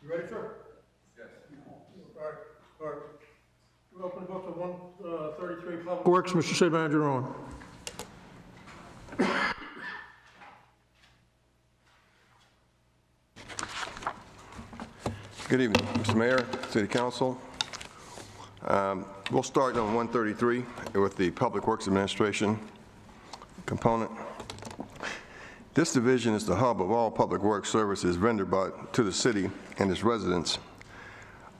You ready, sir? Yes. All right. We open the book to 133 Public Works. Mr. City Manager on. Good evening, Mr. Mayor, City Council. We'll start on 133 with the Public Works Administration component. This division is the hub of all public works services rendered to the city and its residents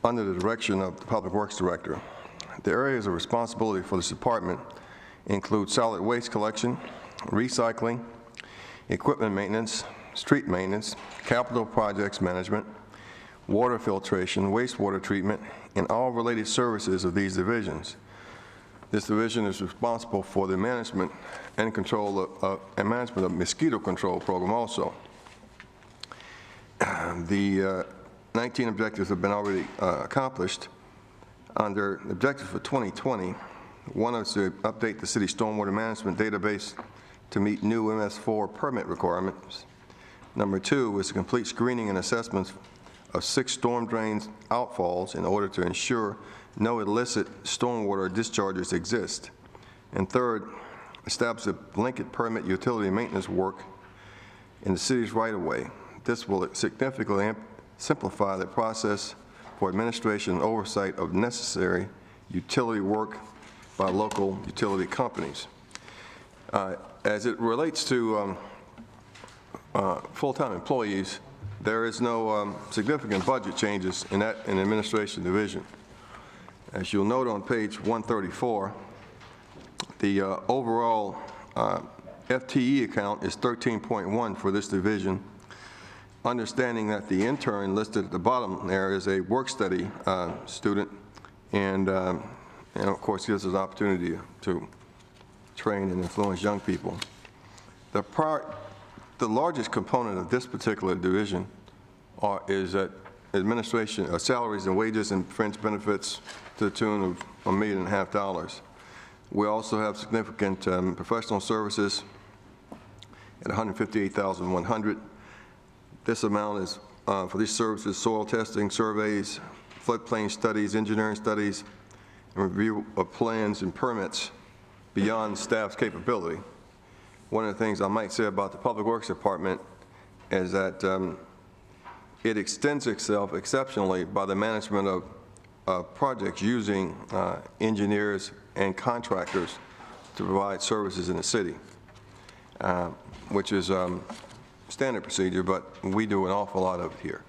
under the direction of the Public Works Director. The areas of responsibility for this department include solid waste collection, recycling, equipment maintenance, street maintenance, capital projects management, water filtration, wastewater treatment, and all related services of these divisions. This division is responsible for the management and control and management of mosquito control program also. The 19 objectives have been already accomplished. Under objectives for 2020, one is to update the city stormwater management database to meet new MS4 permit requirements. Number 2 is to complete screening and assessments of 6 storm drains outfalls in order to ensure no illicit stormwater discharges exist. And third, establish a blanket permit utility maintenance work in the city's right-of-way. This will significantly simplify the process for administration and oversight of necessary utility work by local utility companies. As it relates to full-time employees, there is no significant budget changes in the administration division. As you'll note on page 134, the overall FTE account is 13.1 for this division, understanding that the intern listed at the bottom there is a work study student, and of course gives us an opportunity to train and influence young people. The largest component of this particular division is that administration, salaries and wages and fringe benefits to the tune of $1.5 million. We also have significant professional services at $158,100. This amount is for these services: soil testing, surveys, floodplain studies, engineering studies, and review of plans and permits beyond staff's capability. One of the things I might say about the Public Works Department is that it extends itself exceptionally by the management of projects using engineers and contractors to provide services in the city, which is standard procedure, but we do an awful lot of it here.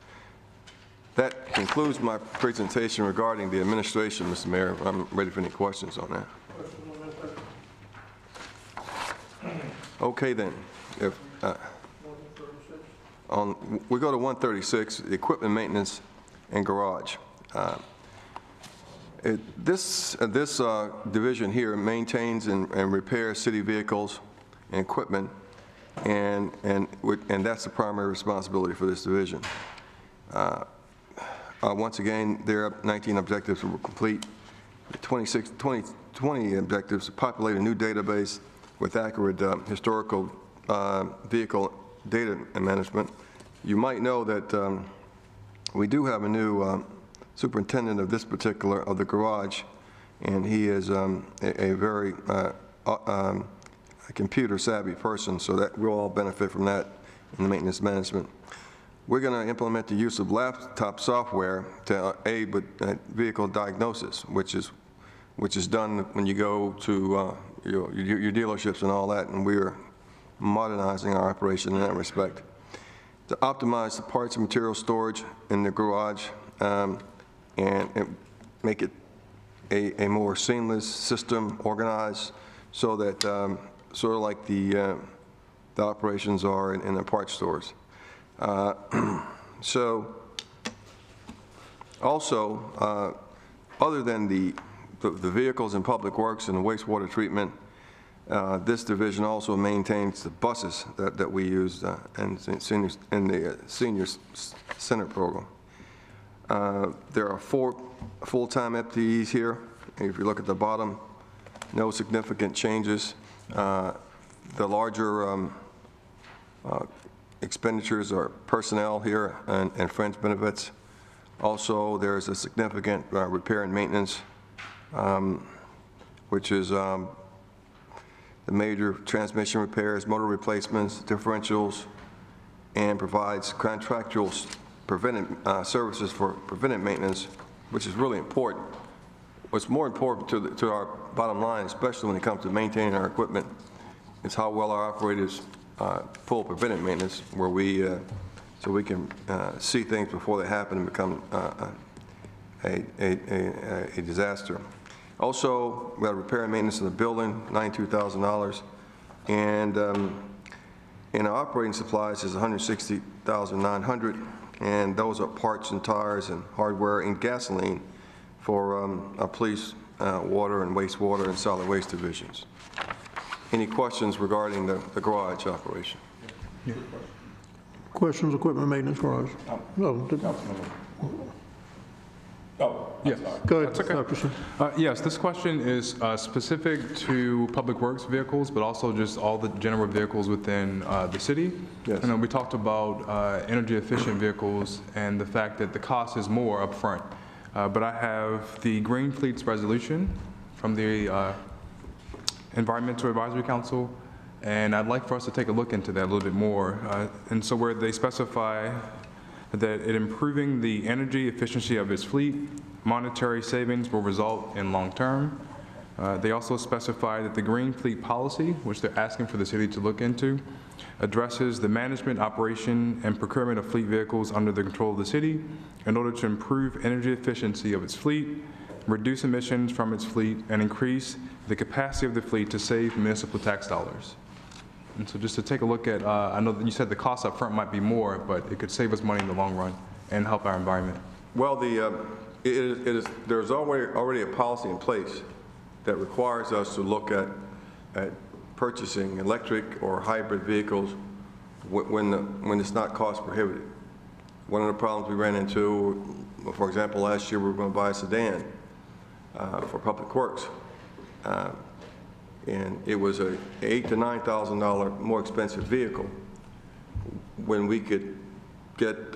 That concludes my presentation regarding the administration, Mr. Mayor. I'm ready for any questions on that. Okay then, if we go to 136, equipment maintenance and garage. This division here maintains and repairs city vehicles and equipment, and that's the primary responsibility for this division. Once again, their 19 objectives were complete. The 20 objectives to populate a new database with accurate historical vehicle data management. You might know that we do have a new superintendent of this particular, of the garage, and he is a very computer savvy person, so that we'll all benefit from that in the maintenance management. We're going to implement the use of laptop software to aid with vehicle diagnosis, which is done when you go to your dealerships and all that, and we're modernizing our operation in that respect. To optimize the parts and material storage in the garage and make it a more seamless system, organized, so that sort of like the operations are in the parts stores. So also, other than the vehicles in public works and the wastewater treatment, this division also maintains the buses that we use in the senior center program. There are 4 full-time FTEs here. If you look at the bottom, no significant changes. The larger expenditures are personnel here and fringe benefits. Also, there's a significant repair and maintenance, which is the major transmission repairs, motor replacements, differentials, and provides contractual preventive services for preventive maintenance, which is really important. What's more important to our bottom line, especially when it comes to maintaining our equipment, is how well our operators pull preventive maintenance, where so we can see things before they happen and become a disaster. Also, we have repair and maintenance of the building, $92,000, and in our operating supplies is $160,900, and those are parts and tires and hardware and gasoline for our police, water and wastewater and solid waste divisions. Any questions regarding the garage operation? Yeah. Questions, equipment maintenance garage? No. Oh, Yes. Go ahead, That's okay. Dr. Singh. Yes, this question is specific to public works vehicles, but also just all the general vehicles within the city. Yes. We talked about energy efficient vehicles and the fact that the cost is more upfront. But I have the Green Fleets resolution from the Environmental Advisory Council, and I'd like for us to take a look into that a little bit more. And so where they specify that in improving the energy efficiency of its fleet, monetary savings will result in long term. They also specify that the Green Fleet policy, which they're asking for the city to look into, addresses the management, operation, and procurement of fleet vehicles under the control of the city in order to improve energy efficiency of its fleet, reduce emissions from its fleet, and increase the capacity of the fleet to save municipal tax dollars. And so just to take a look at, I know that you said the cost up front might be more, but it could save us money in the long run and help our environment. Well, there's already a policy in place that requires us to look at purchasing electric or hybrid vehicles when it's not cost prohibitive. One of the problems we ran into, for example, last year we were going to buy a sedan for Public Works. And it was a $8,000 to $9,000 more expensive vehicle when we could get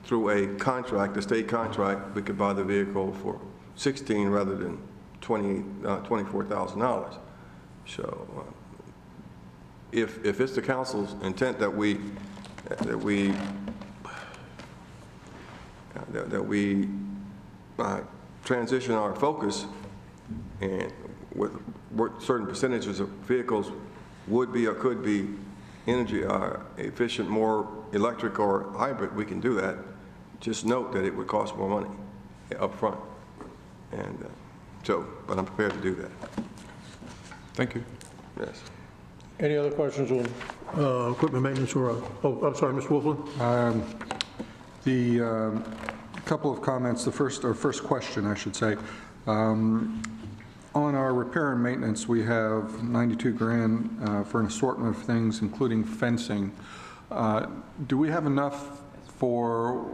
through a contract, a state contract, we could buy the vehicle for $16,000 rather than $24,000. So if it's the council's intent that we transition our focus and with certain percentages of vehicles would be or could be energy efficient, more electric or hybrid, we can do that. Just note that it would cost more money up front. And but I'm prepared to do that. Thank you. Yes. Any other questions on equipment maintenance or, oh, I'm sorry, Mr. Wolfland? The couple of comments, the first question, I should say. On our repair and maintenance, we have 92 grand for an assortment of things, including fencing. Do we have enough for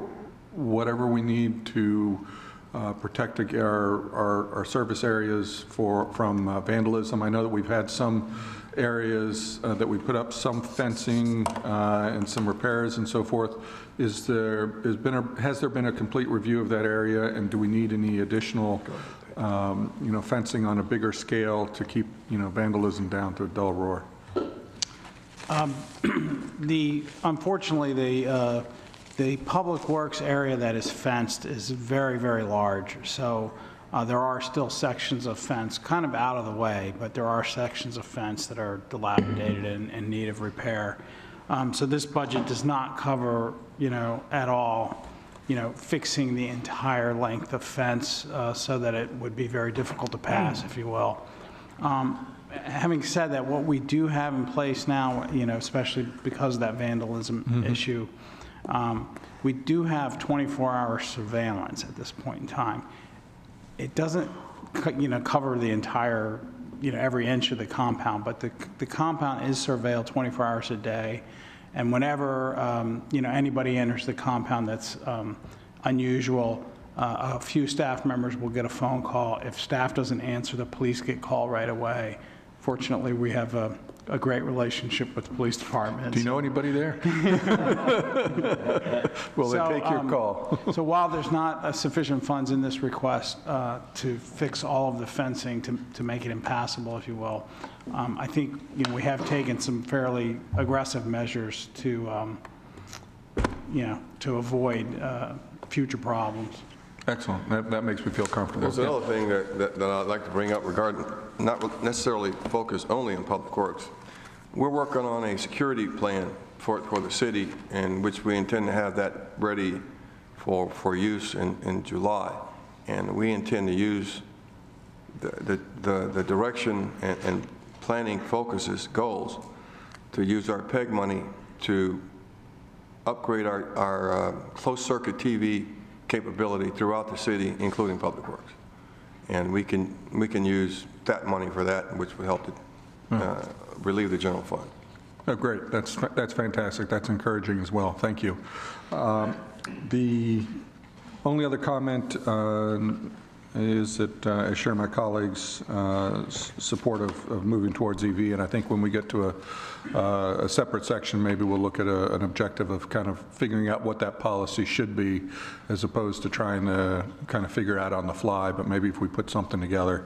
whatever we need to protect our service areas from vandalism? I know that we've had some areas that we put up some fencing and some repairs and so forth. Has there been a complete review of that area, and do we need any additional fencing on a bigger scale to keep vandalism down to a dull roar? Unfortunately, the public works area that is fenced is very, very large. So there are still sections of fence kind of out of the way, but there are sections of fence that are dilapidated and in need of repair. So this budget does not cover, at all, fixing the entire length of fence so that it would be very difficult to pass, if you will. Having said that, what we do have in place now, especially because of that vandalism issue, we do have 24-hour surveillance at this point in time. It doesn't, cover the entire, every inch of the compound, but the compound is surveilled 24 hours a day. And whenever, anybody enters the compound that's unusual, a few staff members will get a phone call. If staff doesn't answer, the police get called right away. Fortunately, we have a great relationship with the police department. Do you know anybody there? Will they take your call? So while there's not sufficient funds in this request to fix all of the fencing, to make it impassable, if you will, I think, we have taken some fairly aggressive measures to, to avoid future problems. Excellent. That makes me feel comfortable. There's another thing that I'd like to bring up regarding, not necessarily focus only on Public Works. We're working on a security plan for the city, in which we intend to have that ready for use in July. And we intend to use the direction and planning focuses, goals, to use our PEG money to upgrade our closed-circuit TV capability throughout the city, including Public Works. And we can use that money for that, which would help to relieve the general fund. Oh, great. That's fantastic. That's encouraging as well. Thank you. The only other comment is that I share my colleagues' support of moving towards EV, and I think when we get to a separate section, maybe we'll look at an objective of kind of figuring out what that policy should be, as opposed to trying to kind of figure out on the fly. But maybe if we put something together,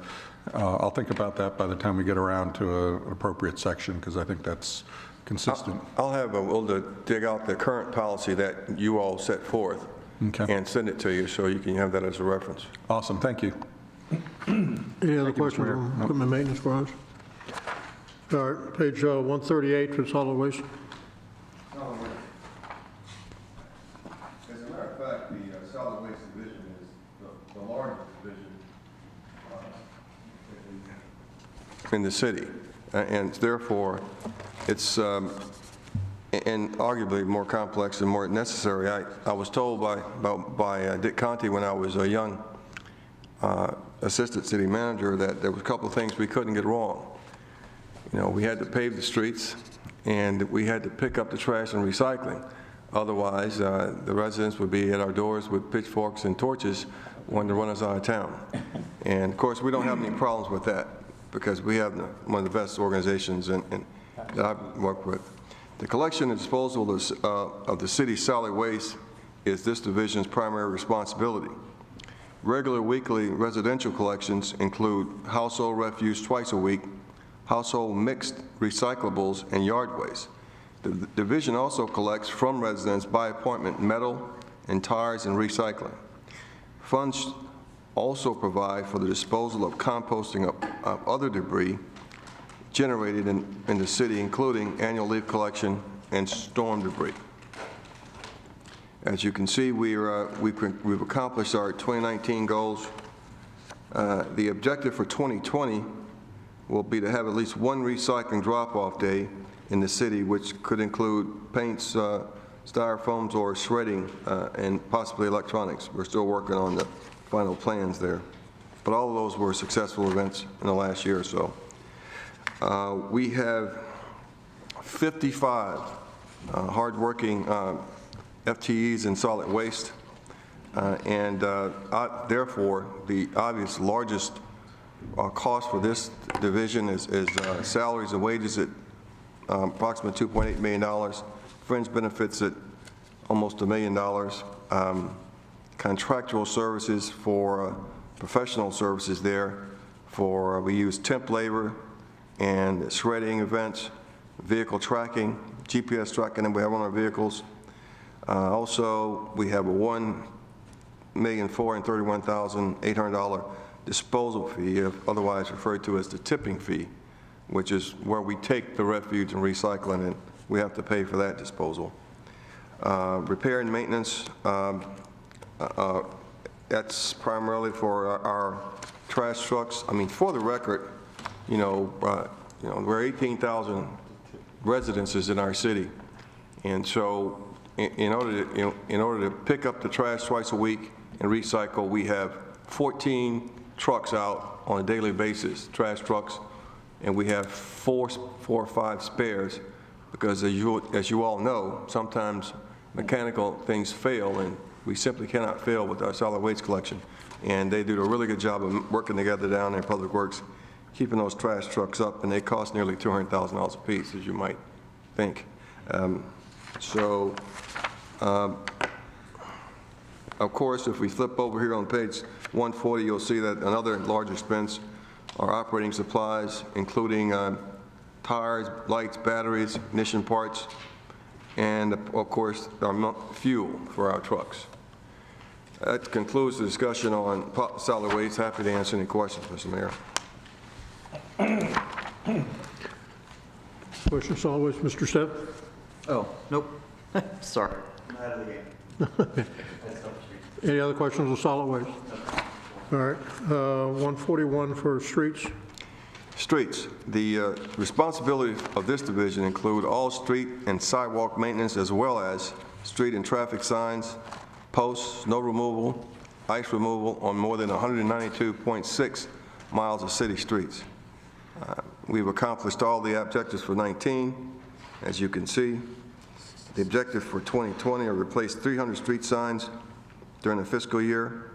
I'll think about that by the time we get around to an appropriate section, because I think that's consistent. I'll have Will to dig out the current policy that you all set forth. Okay. And send it to you so you can have that as a reference. Awesome. Thank you. Any other questions on equipment maintenance for us? All right, page 138 for solid waste. As a matter of fact, the solid waste division is the largest division in the city, and therefore it's and arguably more complex and more necessary. I was told by Dick Conti when I was a young assistant city manager that there was a couple of things we couldn't get wrong. We had to pave the streets, and we had to pick up the trash and recycling. Otherwise, the residents would be at our doors with pitchforks and torches wanting to run us out of town. And of course, we don't have any problems with that, because we have one of the best organizations that I've worked with. The collection and disposal of the city's solid waste is this division's primary responsibility. Regular weekly residential collections include household refuse twice a week, household mixed recyclables, and yard waste. The division also collects from residents by appointment metal and tires and recycling. Funds also provide for the disposal of composting of other debris generated in the city, including annual leaf collection and storm debris. As you can see, we've accomplished our 2019 goals. The objective for 2020 will be to have at least one recycling drop-off day in the city, which could include paints, styrofoams, or shredding, and possibly electronics. We're still working on the final plans there. But all of those were successful events in the last year or so. We have 55 hardworking FTEs in solid waste, and therefore the obvious largest cost for this division is salaries and wages at approximately $2.8 million, fringe benefits at almost $1 million, contractual services for professional services there for, we use temp labor and shredding events, vehicle tracking, GPS tracking that we have on our vehicles. Also, we have a $1,431,800 disposal fee, otherwise referred to as the tipping fee, which is where we take the refuge and recycling, and we have to pay for that disposal. Repair and maintenance, that's primarily for our trash trucks. I mean, for the record, we're 18,000 residences in our city, and so in order to pick up the trash twice a week and recycle, we have 14 trucks out on a daily basis, trash trucks, and we have four or five spares, because as you all know, sometimes mechanical things fail, and we simply cannot fail with our solid waste collection. And they do a really good job of working together down there in Public Works keeping those trash trucks up, and they cost nearly $200,000 apiece, as you might think. Of course, if we flip over here on page 140, you'll see that another large expense are operating supplies, including tires, lights, batteries, ignition parts, and of course, our fuel for our trucks. That concludes the discussion on solid waste. Happy to answer any questions, Mr. Mayor. Question solid waste, Mr. Stepp? Oh, nope. Sorry. Any other questions on solid waste? All right, 141 for streets. Streets. The responsibility of this division include all street and sidewalk maintenance, as well as street and traffic signs, posts, snow removal, ice removal on more than 192.6 miles of city streets. We've accomplished all the objectives for 19, as you can see. The objective for 2020 are to replace 300 street signs during the fiscal year.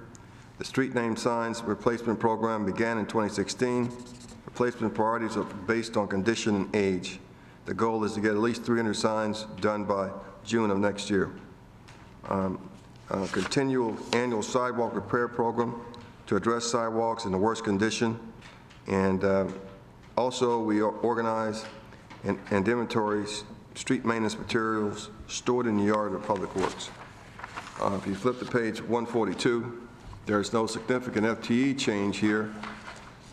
The street name signs replacement program began in 2016. Replacement priorities are based on condition and age. The goal is to get at least 300 signs done by June of next year. Continual annual sidewalk repair program to address sidewalks in the worst condition. And also, we organize and inventory street maintenance materials stored in the yard of Public Works. If you flip to page 142, there's no significant FTE change here.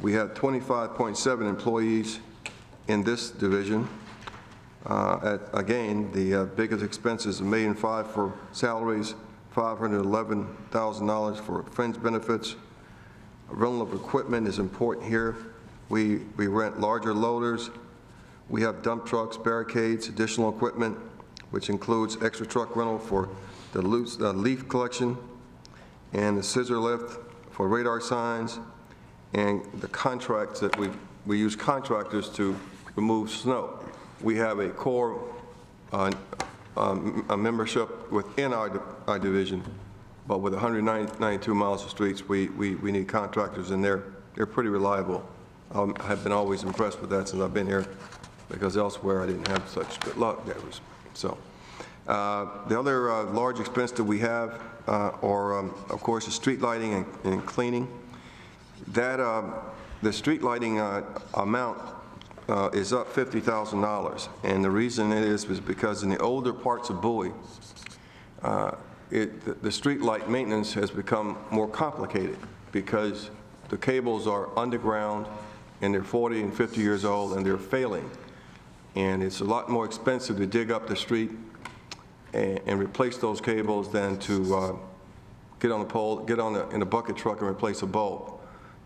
We have 25.7 employees in this division. Again, the biggest expense is $1.5 million for salaries, $511,000 for fringe benefits. Rental of equipment is important here. We rent larger loaders. We have dump trucks, barricades, additional equipment, which includes extra truck rental for the leaf collection and the scissor lift for radar signs, and the contracts that we use contractors to remove snow. We have a core a membership within our division, but with 192 miles of streets, we need contractors, and they're pretty reliable. I have been always impressed with that since I've been here, because elsewhere I didn't have such good luck. The other large expense that we have are, of course, the street lighting and cleaning. The street lighting amount is up $50,000, and the reason it is because in the older parts of Bowie, the street light maintenance has become more complicated because the cables are underground and they're 40 and 50 years old and they're failing, and it's a lot more expensive to dig up the street and replace those cables than to get on the pole, in a bucket truck and replace a bulb.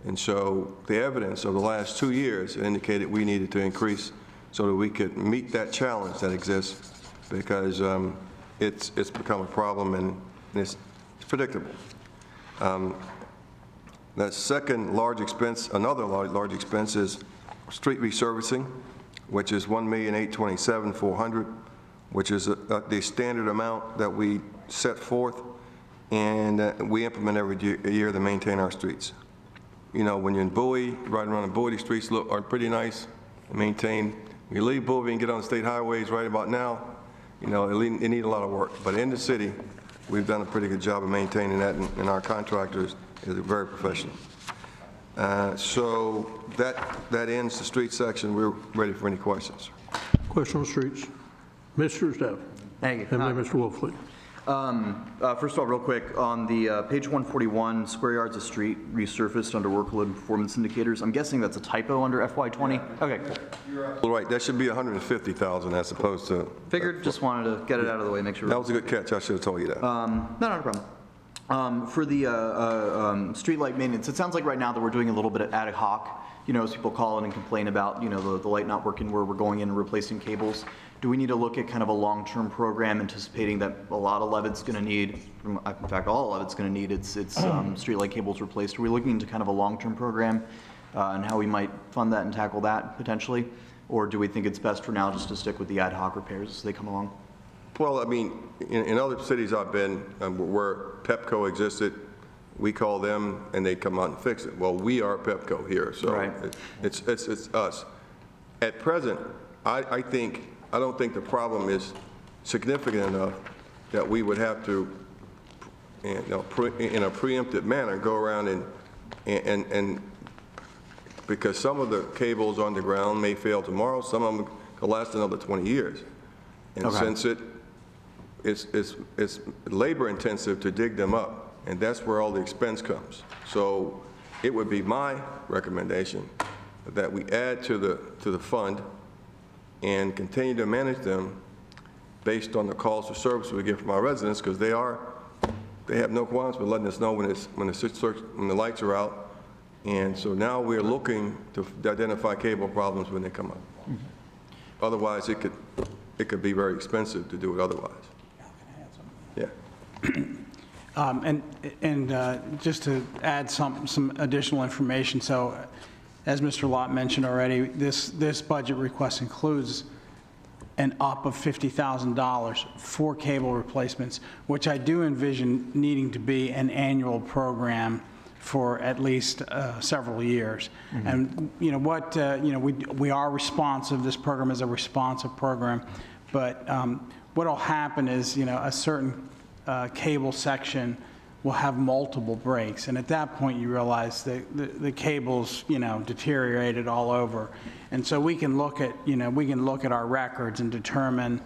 And so the evidence of the last 2 years indicated we needed to increase so that we could meet that challenge that exists, because it's become a problem and it's predictable. The second large expense, another large expense, is street resurfacing, which is $1,827,400, which is the standard amount that we set forth, and we implement every year to maintain our streets. You know, when you're in Bowie, riding around in Bowie, the streets are pretty nice and maintained. When you leave Bowie and get on the state highways right about now, you know, it need a lot of work. But in the city, we've done a pretty good job of maintaining that, and our contractors is very professional. So that ends the street section. We're ready for any questions. Question on streets. Mr. Stepp. Thank you. And then Mr. Wolfley. First of all, real quick, on the page 141, square yards of street resurfaced under workload and performance indicators, I'm guessing that's a typo under FY20? Okay, cool. You're right. That should be $150,000 as opposed to. Figured, just wanted to get it out of the way, make sure. That was a good catch. I should have told you that. No, not a problem. For the street light maintenance, it sounds like right now that we're doing a little bit of ad hoc, you know, as people call in and complain about, you know, the light not working where we're going in and replacing cables. Do we need to look at kind of a long-term program, anticipating that a lot of Levitt's going to need, in fact, all of Levitt's going to need its streetlight cables replaced? Are we looking into kind of a long-term program and how we might fund that and tackle that potentially? Or do we think it's best for now just to stick with the ad hoc repairs as they come along? Well, I mean, in other cities I've been where PEPCO existed, we call them and they come out and fix it. Well, we are Pepco here, so Right. it's us. At present, I don't think the problem is significant enough that we would have to, in a preemptive manner, go around and because some of the cables on the ground may fail tomorrow, some of them will last another 20 years. And Okay. since it's labor intensive to dig them up, and that's where all the expense comes. So it would be my recommendation that we add to the fund and continue to manage them based on the calls for service we get from our residents, because they have no qualms with letting us know when the lights are out. And so now we're looking to identify cable problems when they come up. Otherwise, it could be very expensive to do it otherwise. Yeah. And just to add some additional information, so as Mr. Lott mentioned already, this budget request includes an up of $50,000 for cable replacements, which I do envision needing to be an annual program for at least several years. And we are responsive. This program is a responsive program, but what will happen is a certain cable section will have multiple breaks, and at that point you realize the cable's deteriorated all over, and so we can look at our records and determine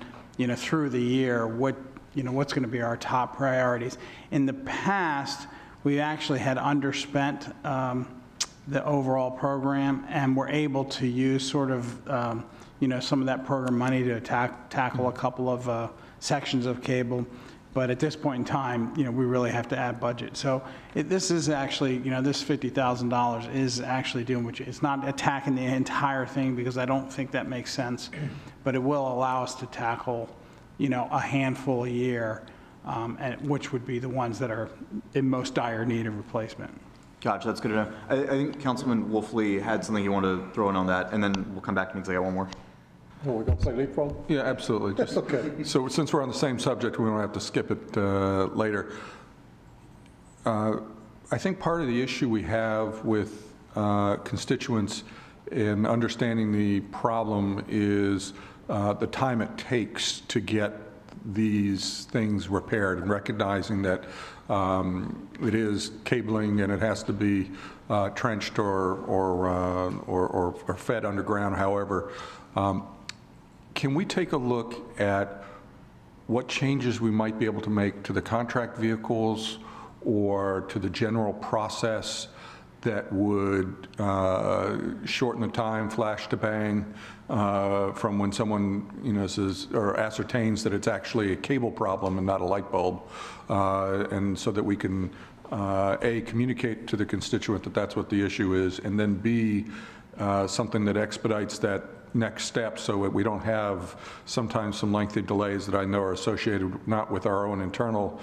through the year what's going to be our top priorities. In the past, we actually had underspent the overall program, and we're able to use sort of some of that program money to tackle a couple of sections of cable. But at this point in time, we really have to add budget. So this is actually, this $50,000 is actually doing it's not attacking the entire thing, because I don't think that makes sense, but it will allow us to tackle, a handful a year, and which would be the ones that are in most dire need of replacement. Gotcha, that's good to know. I think Councilman Wolfley had something he wanted to throw in on that, and then we'll come back to me because I got one more. Oh, we're going to play leapfrog? Yeah, absolutely. Just, Okay. So since we're on the same subject, we don't have to skip it later. I think part of the issue we have with constituents in understanding the problem is the time it takes to get these things repaired, and recognizing that it is cabling and it has to be trenched or fed underground, however. Can we take a look at what changes we might be able to make to the contract vehicles or to the general process that would shorten the time, flash to bang, from when someone says or ascertains that it's actually a cable problem and not a light bulb, and so that we can A, communicate to the constituent that that's what the issue is, and then B, something that expedites that next step so that we don't have sometimes some lengthy delays that I know are associated not with our own internal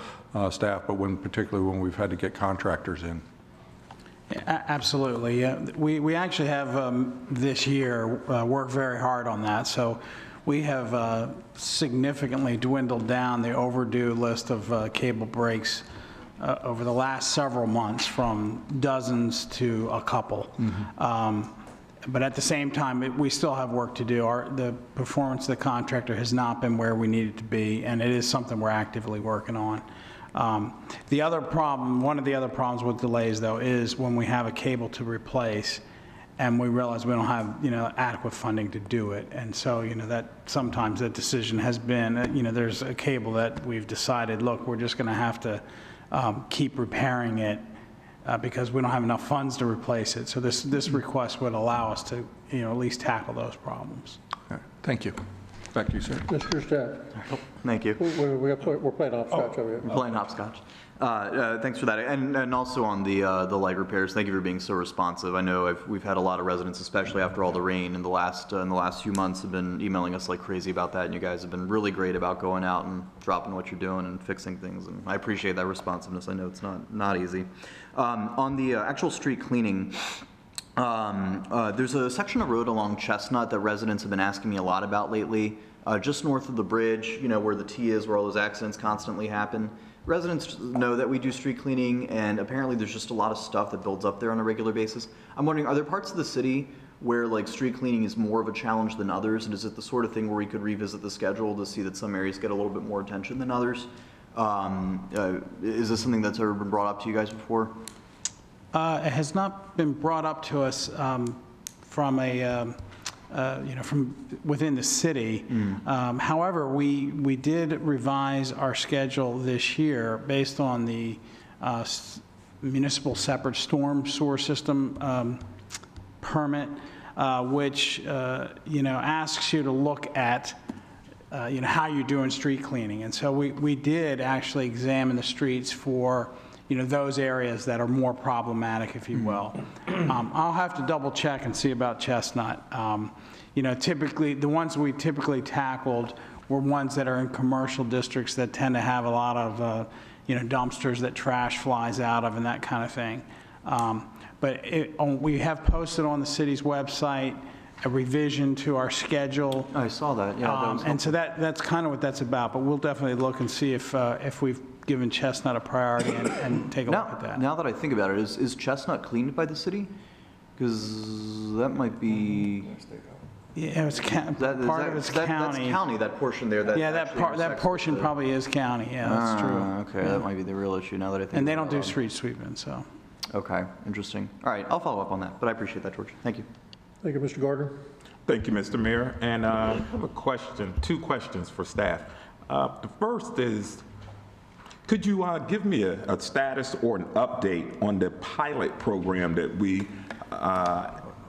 staff, but particularly when we've had to get contractors in. Absolutely. Yeah. We actually have this year worked very hard on that. So we have significantly dwindled down the overdue list of cable breaks over the last several months from dozens to a couple. But at the same time, we still have work to do. The performance of the contractor has not been where we need it to be, and it is something we're actively working on. One of the other problems with delays, though, is when we have a cable to replace and we realize we don't have, adequate funding to do it. And so, that sometimes that decision has been, there's a cable that we've decided, look, we're just going to have to keep repairing it because we don't have enough funds to replace it. So this request would allow us to, at least tackle those problems. All right. Thank you. Back to you, sir. Mr. Stack, Thank you. we're playing hopscotch over here. We're playing hopscotch. Thanks for that. And also on the light repairs, thank you for being so responsive. I know we've had a lot of residents, especially after all the rain in the last few months, have been emailing us like crazy about that, and you guys have been really great about going out and dropping what you're doing and fixing things, and I appreciate that responsiveness. I know it's not easy. On the actual street cleaning, there's a section of road along Chestnut that residents have been asking me a lot about lately. just north of the bridge, where the T is, where all those accidents constantly happen. Residents know that we do street cleaning, and apparently there's just a lot of stuff that builds up there on a regular basis. I'm wondering, are there parts of the city where like street cleaning is more of a challenge than others? And is it the sort of thing where we could revisit the schedule to see that some areas get a little bit more attention than others? Is this something that's ever been brought up to you guys before? It has not been brought up to us from within the city. However, we did revise our schedule this year based on the municipal separate storm sewer system permit, which asks you to look at how you're doing street cleaning. And so we did actually examine the streets for those areas that are more problematic, if you will. I'll have to double check and see about Chestnut. Typically, the ones we typically tackled were ones that are in commercial districts that tend to have a lot of, dumpsters that trash flies out of and that kind of thing. But we have posted on the city's website a revision to our schedule. I saw that, yeah. That was and so that's kind of what that's about, but we'll definitely look and see if we've given Chestnut a priority and take a look at that. Now that I think about it, is Chestnut cleaned by the city? Because that might be... Yeah, it's part of it's county. That's county, that portion there. That portion probably is county, yeah, that's true. Okay, that might be the real issue now that I think And they don't about do it. street sweeping, so. Okay, interesting. All right, I'll follow up on that, but I appreciate that, George. Thank you. Thank you, Mr. Gardner. Thank you, Mr. Mayor. And I have a question, two questions for staff. The first is, could you give me a status or an update on the pilot program that we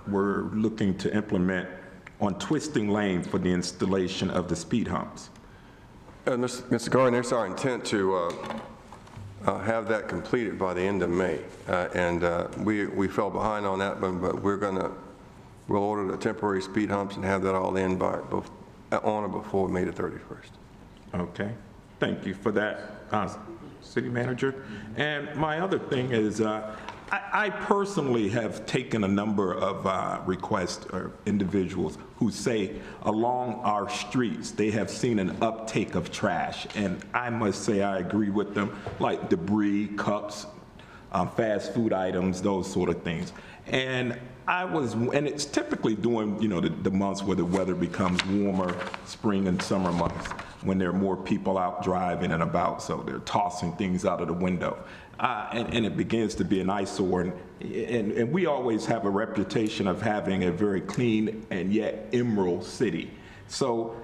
were looking to implement on Twisting Lane for the installation of the speed humps? Mr. Gardner, it's our intent to have that completed by the end of May. We fell behind on that one, but we'll order the temporary speed humps and have that all in by on or before May the 31st. Okay, thank you for that, City Manager. And my other thing is, I personally have taken a number of requests or individuals who say along our streets they have seen an uptake of trash, and I must say I agree with them, like debris, cups, fast food items, those sort of things. And it's typically during the months where the weather becomes warmer, spring and summer months, when there are more people out driving and about, so they're tossing things out of the window. And it begins to be an eyesore, and we always have a reputation of having a very clean and yet emerald city. So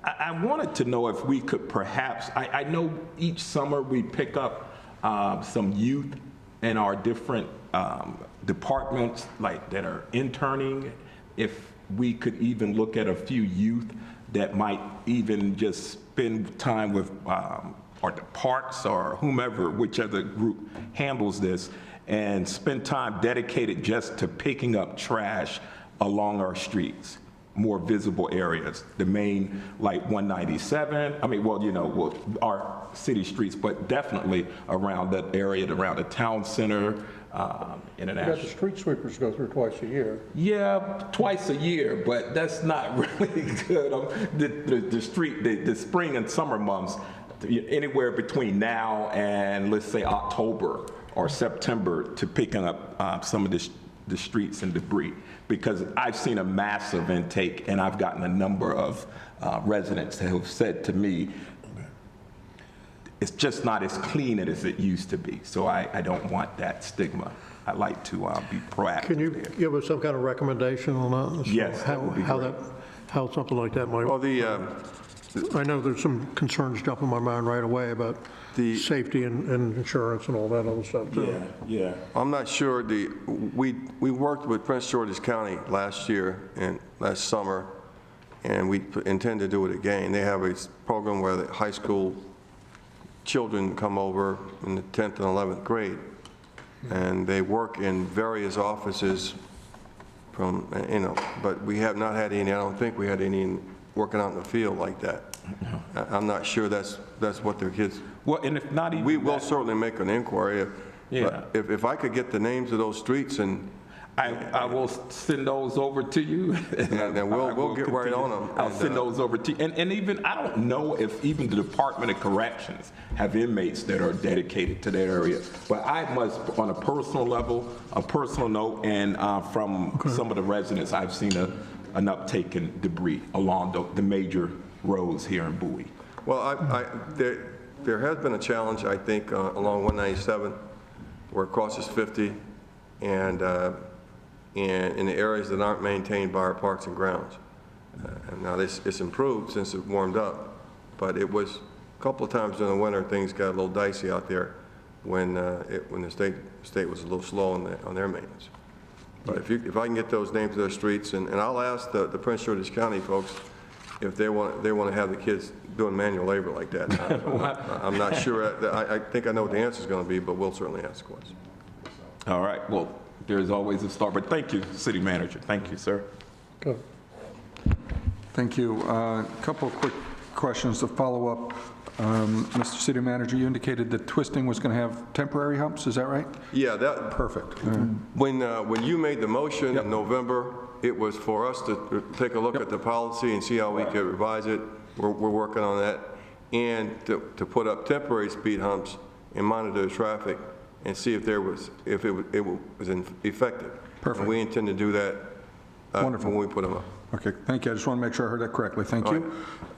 I wanted to know if we could perhaps, I know each summer we pick up some youth in our different departments that are interning, if we could even look at a few youth that might even just spend time with or the parks or whomever, whichever group handles this, and spend time dedicated just to picking up trash along our streets, more visible areas, the main, like 197, our city streets, but definitely around that area, around the town center, international. You got the street sweepers go through twice a year. Yeah, twice a year, but that's not really good. The spring and summer months, anywhere between now and let's say October or September, to picking up some of the streets and debris, because I've seen a massive intake, and I've gotten a number of residents that have said to me, it's just not as clean as it used to be. So I don't want that stigma. I like to be proactive. Can you there. give us some kind of recommendation on that? Yes, that would be great. How something like that might work? Well, I know there's some concerns jump in my mind right away about safety and insurance and all that other stuff too. Yeah. I'm not sure, we worked with Prince George's County last summer, and we intend to do it again. They have a program where the high school children come over in the 10th and 11th grade, and they work in various offices but we have not had any, I don't think we had any working out in the field like that. I'm not sure that's what their kids. Well, and if not even we will certainly make an inquiry. Yeah. But if I could get the names of those streets, and I will send those over to you. And we'll get right on them. I'll send those over to you. And even, I don't know if even the Department of Corrections have inmates that are dedicated to that area. But I must, on a personal level, a personal note, and from some of the residents, I've seen an uptake in debris along the major roads here in Bowie. Well, there has been a challenge, I think, along 197, where it crosses 50, and in the areas that aren't maintained by our parks and grounds. And now it's improved since it warmed up, but it was a couple of times during the winter, things got a little dicey out there when the state was a little slow on their maintenance. But if I can get those names of those streets, and I'll ask the Prince George's County folks if they want to have the kids doing manual labor like that. I'm not sure. I think I know what the answer is going to be, but we'll certainly ask the question. All right, well, there's always a start, but thank you, City Manager. Thank you, sir. Go. Thank you. A couple of quick questions to follow up. Mr. City Manager, you indicated that twisting was going to have temporary humps, is that right? Yeah, that Perfect. when you made the motion Yep. in November, it was for us to take a look at the policy and see how we could revise it. We're working on that, and to put up temporary speed humps and monitor the traffic and see if it was effective. Perfect. And we intend to do that Wonderful. when we put them up. Okay, thank you. I just want to make sure I heard that correctly. Thank you.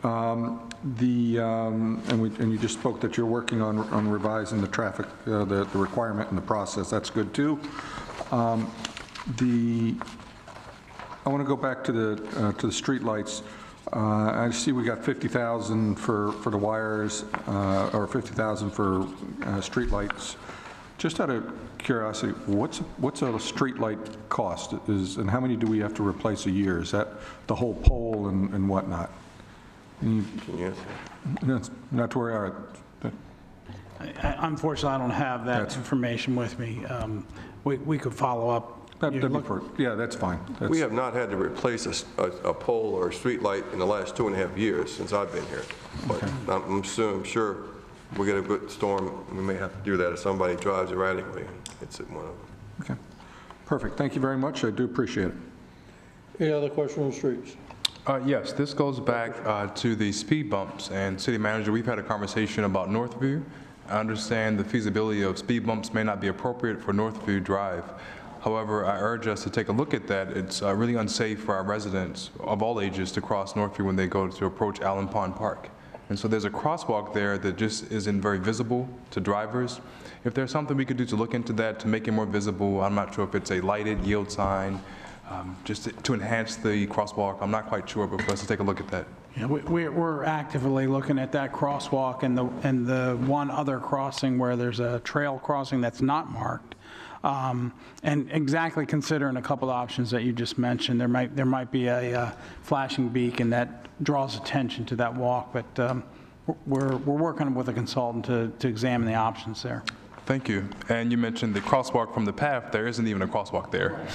And you just spoke that you're working on revising the traffic, the requirement and the process. That's good too. I want to go back to the street lights. I see we got 50,000 for the wires, or 50,000 for street lights. Just out of curiosity, what's a street light cost? And how many do we have to replace a year? Is that the whole pole and whatnot? Yes. Not to worry. All right. Unfortunately, I don't have that That's- information with me. We could follow up. Yeah, that's fine. We have not had to replace a pole or a street light in the last 2.5 years since I've been here. But I'm sure we get a good storm, we may have to do that if somebody drives erratically and hits it one of them. Okay. Perfect. Thank you very much. I do appreciate it. Any other questions on the streets? Yes, this goes back to the speed bumps, and City Manager, we've had a conversation about Northview. I understand the feasibility of speed bumps may not be appropriate for Northview Drive. However, I urge us to take a look at that. It's really unsafe for our residents of all ages to cross Northview when they go to approach Allen Pond Park. And so there's a crosswalk there that just isn't very visible to drivers. If there's something we could do to look into that, to make it more visible, I'm not sure if it's a lighted yield sign, just to enhance the crosswalk, I'm not quite sure, but for us to take a look at that. Yeah, we're actively looking at that crosswalk and the one other crossing where there's a trail crossing that's not marked. And exactly considering a couple of options that you just mentioned. There might be a flashing beacon that draws attention to that walk, but we're working with a consultant to examine the options there. Thank you. And you mentioned the crosswalk from the path. There isn't even a crosswalk there.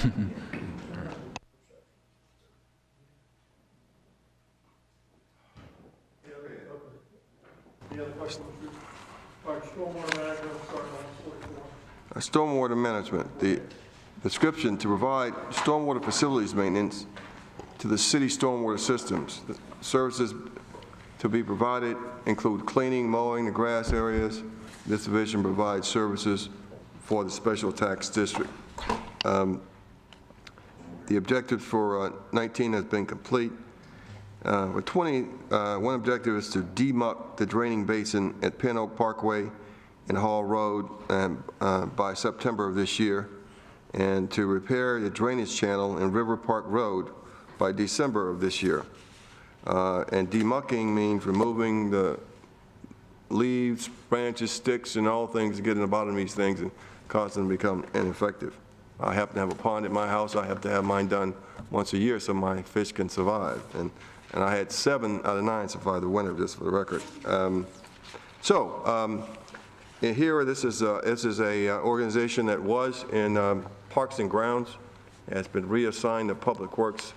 Any other questions? All right, stormwater management, starting on 44. Stormwater management, the description to provide stormwater facilities maintenance to the city stormwater systems. The services to be provided include cleaning, mowing the grass areas. This division provides services for the special tax district. The objective for 19 has been complete. For 20, one objective is to demuck the draining basin at Pin Oak Parkway and Hall Road by September of this year, and to repair the drainage channel in River Park Road by December of this year. And demucking means removing the leaves, branches, sticks, and all things that get in the bottom of these things and cause them to become ineffective. I happen to have a pond at my house. I have to have mine done once a year so my fish can survive. And I had 7 out of 9 survive the winter, just for the record. Here, this is a organization that was in Parks and Grounds. It's been reassigned to Public Works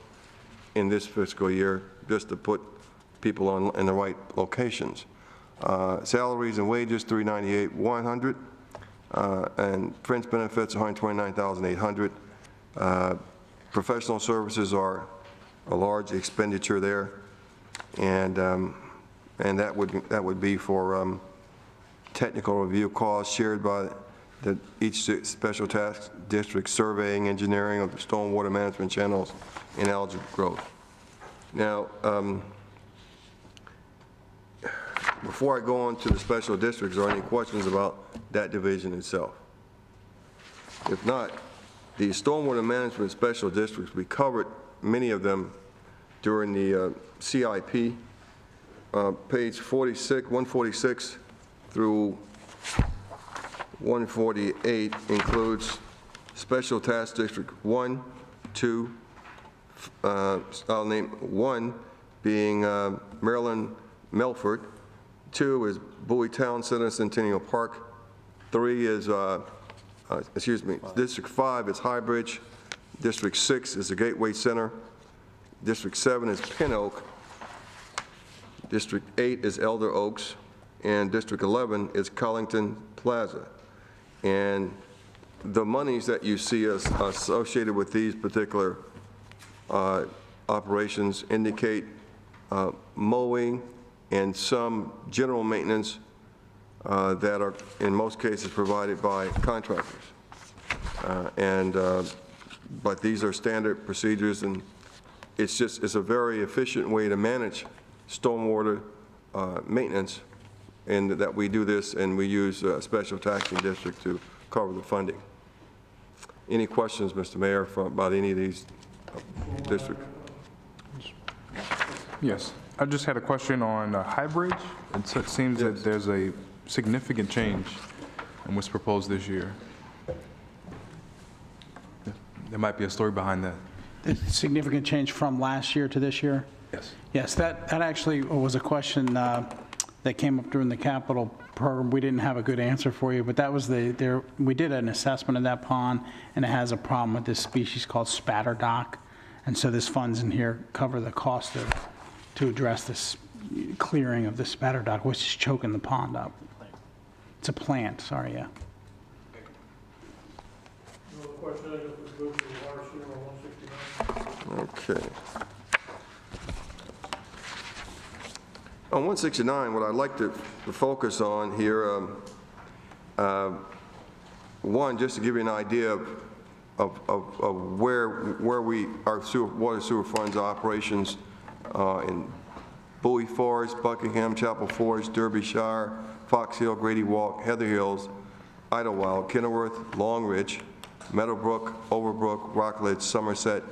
in this fiscal year, just to put people in the right locations. Salaries and wages, $398,100, and fringe benefits, $129,800. Professional services are a large expenditure there, and that would be for technical review costs shared by each special task district, surveying, engineering of the stormwater management channels, and algae growth. Now, before I go on to the special districts, are there any questions about that division itself? If not, the stormwater management special districts, we covered many of them during the CIP. Page 146 through 148 includes Special Task District 1, 2, I'll name 1 being Maryland Melford, 2 is Bowie Town Center Centennial Park, 3 is, District 5 is Highbridge, District 6 is the Gateway Center, District 7 is Pin Oak, District 8 is Elder Oaks, and District 11 is Collington Plaza. And the monies that you see as associated with these particular operations indicate mowing and some general maintenance that are, in most cases, provided by contractors. But these are standard procedures, and it's a very efficient way to manage stormwater maintenance, and that we do this, and we use a special taxing district to cover the funding. Any questions, Mr. Mayor, about any of these districts? Yes, I just had a question on Highbridge. It seems that there's a significant change in what's proposed this year. There might be a story behind that. A significant change from last year to this year? Yes. Yes, that actually was a question that came up during the capital program. We didn't have a good answer for you, but that was we did an assessment of that pond, and it has a problem with this species called spatterdock. And so this funds in here cover the cost to address this clearing of the spatterdock, which is choking the pond up. It's a plant, sorry, yeah. No question, I guess we go to the water sewer on 169. Okay. On 169, what I'd like to focus on here, one, just to give you an idea of where our water sewer funds operations in Bowie Forest, Buckingham, Chapel Forest, Derbyshire, Fox Hill, Grady Walk, Heather Hills, Idlewild, Kenilworth, Long Ridge, Meadowbrook, Overbrook, Rockledge, Somerset,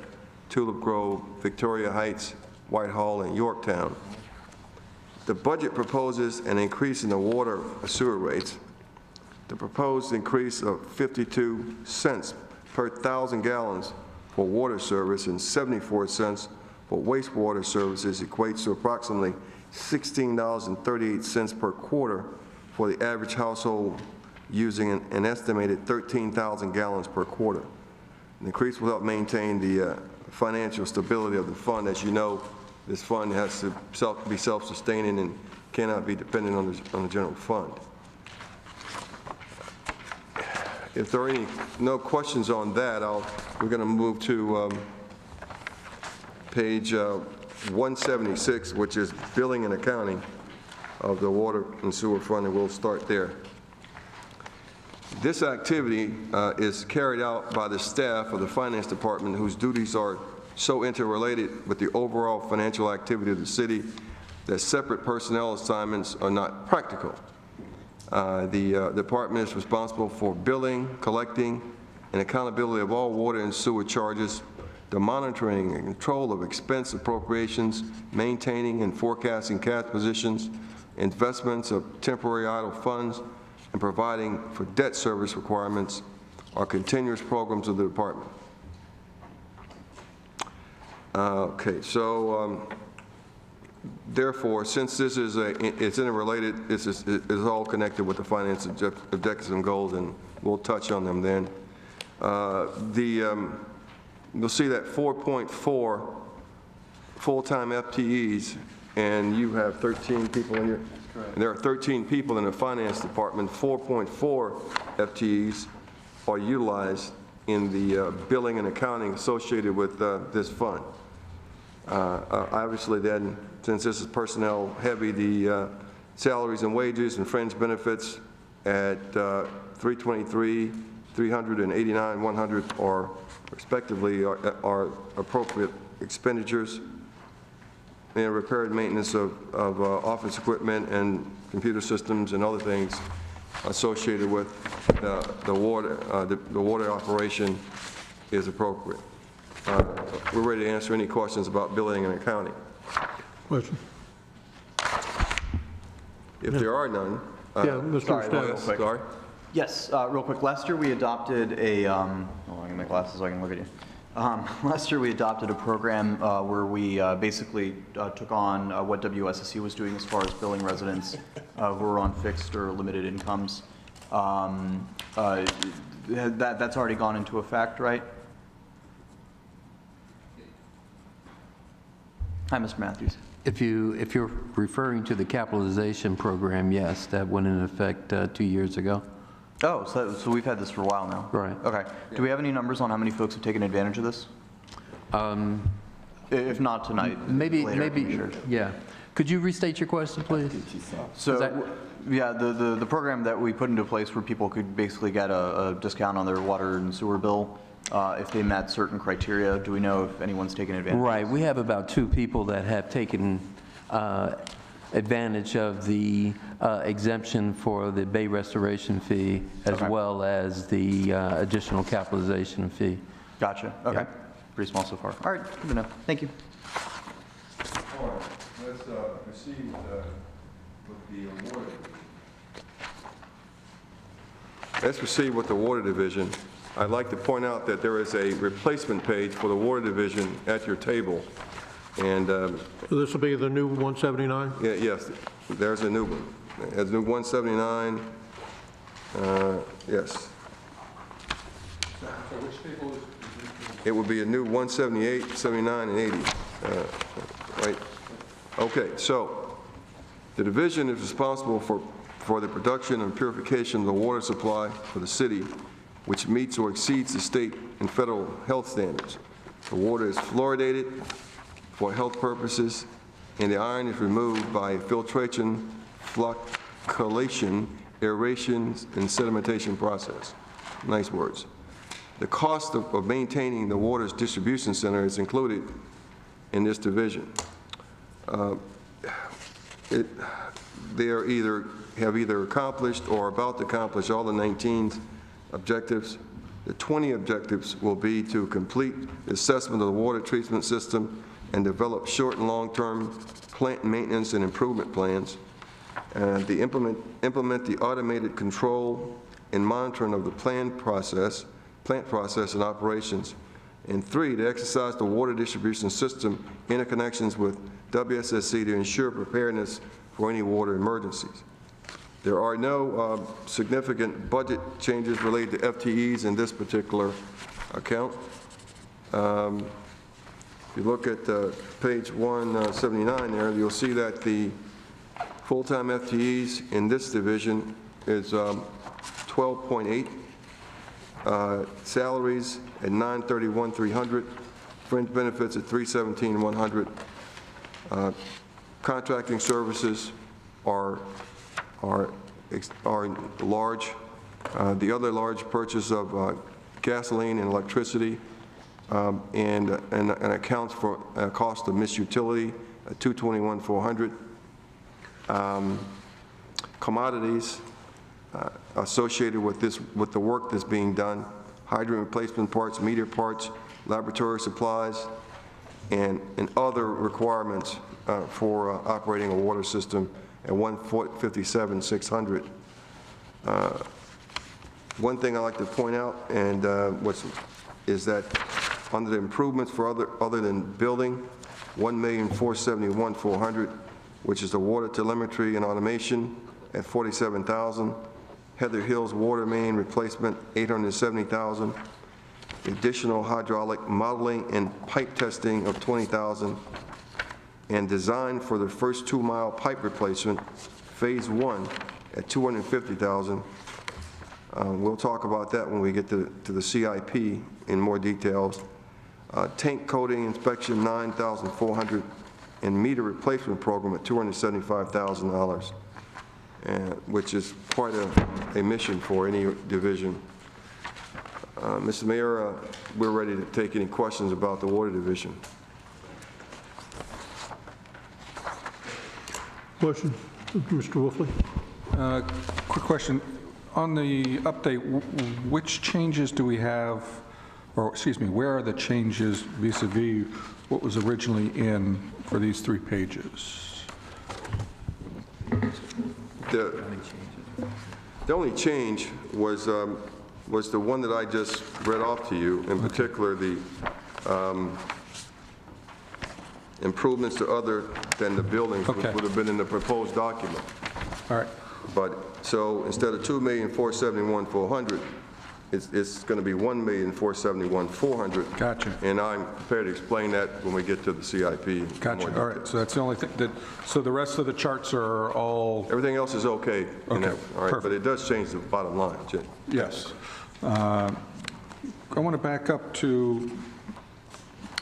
Tulip Grove, Victoria Heights, Whitehall, and Yorktown. The budget proposes an increase in the water sewer rates. The proposed increase of 52 cents per 1,000 gallons for water service and 74 cents for wastewater services equates to approximately $16.38 per quarter for the average household using an estimated 13,000 gallons per quarter. The increase will help maintain the financial stability of the fund. As you know, this fund has to be self-sustaining and cannot be dependent on the general fund. If there are no questions on that, we're going to move to page 176, which is billing and accounting of the water and sewer fund, and we'll start there. This activity is carried out by the staff of the finance department, whose duties are so interrelated with the overall financial activity of the city that separate personnel assignments are not practical. The department is responsible for billing, collecting, and accountability of all water and sewer charges, the monitoring and control of expense appropriations, maintaining and forecasting cash positions, investments of temporary idle funds, and providing for debt service requirements are continuous programs of the department. Okay, so therefore, since this is it's interrelated, it's all connected with the finance objectives and goals, and we'll touch on them then. You'll see that 4.4 full-time FTEs, and you have 13 people in your, and there are 13 people in the finance department. 4.4 FTEs are utilized in the billing and accounting associated with this fund. Obviously then, since this is personnel heavy, the salaries and wages and fringe benefits at 323, 389, 100 are respectively are appropriate expenditures. And repair and maintenance of office equipment and computer systems and other things associated with the water operation is appropriate. We're ready to answer any questions about billing and accounting. Question? If there are none. Yeah, Mr. sorry, real Stats. quick. Sorry? Yes, real quick. Last year we adopted a, hold on, I'm getting my glasses so I can look at you. Last year we adopted a program where we basically took on what WSSC was doing as far as billing residents who were on fixed or limited incomes. That's already gone into effect, right? Hi, Mr. Matthews. If you're referring to the capitalization program, yes, that went into effect 2 years ago. Oh, so we've had this for a while now? Right. Okay. Do we have any numbers on how many folks have taken advantage of this? If not tonight, Maybe, later, I'm sure. yeah. Could you restate your question, please? So, yeah, the program that we put into place where people could basically get a discount on their water and sewer bill if they met certain criteria, do we know if anyone's taken advantage? Right, we have about 2 people that have taken advantage of the exemption for the bay restoration fee as Okay. well as the additional capitalization fee. Gotcha, okay. Yeah. Pretty small so far. All right, good enough. Thank you. All right, let's proceed with the water. Let's proceed with the water division. I'd like to point out that there is a replacement page for the water division at your table. And This will be the new 179? yeah, yes, there's a new one. There's a new 179. Yes. It would be a new 178, 79, and 80. Right? Okay, so the division is responsible for the production and purification of the water supply for the city, which meets or exceeds the state and federal health standards. The water is fluoridated for health purposes, and the iron is removed by filtration, flocculation, aeration, and sedimentation process. Nice words. The cost of maintaining the water's distribution center is included in this division. They have either accomplished or are about to accomplish all the 19 objectives. The 20 objectives will be to complete the assessment of the water treatment system and develop short and long-term plant maintenance and improvement plans. To implement the automated control and monitoring of the plant process and operations. And 3, to exercise the water distribution system interconnections with WSSC to ensure preparedness for any water emergencies. There are no significant budget changes related to FTEs in this particular account. If you look at page 179 there, you'll see that the full-time FTEs in this division is 12.8. Salaries at 931,300, fringe benefits at 317,100. Contracting services are large. The other large purchase of gasoline and electricity and accounts for cost of missed utility at 221,400. Commodities associated with the work that's being done, hydrant replacement parts, meter parts, laboratory supplies, and other requirements for operating a water system at 157,600. One thing I like to point out, and is that under the improvements for other than building, 1,471,400, which is the water telemetry and automation at 47,000. Heather Hills water main replacement, 870,000. Additional hydraulic modeling and pipe testing of 20,000. And design for the first 2-mile pipe replacement, phase 1, at 250,000. We'll talk about that when we get to the CIP in more details. Tank coating inspection, $9,400, and meter replacement program at $275,000, which is quite a mission for any division. Mr. Mayor, we're ready to take any questions about the water division. Question, Mr. Wolfley? Quick question. On the update, which changes do we have, or excuse me, where are the changes vis-a-vis what was originally in for these 3 pages? The only change was the one that I just read off to you, in particular the improvements to other than the buildings, which would have been in the proposed document. All right. But, so instead of $2,471,400, it's going to be $1,471,400. Gotcha. And I'm prepared to explain that when we get to the CIP. Gotcha. All right. So that's the only thing that, so the rest of the charts are all, Everything else is okay. Okay, All right, perfect. but it does change the bottom line, Jim. yes. I want to back up to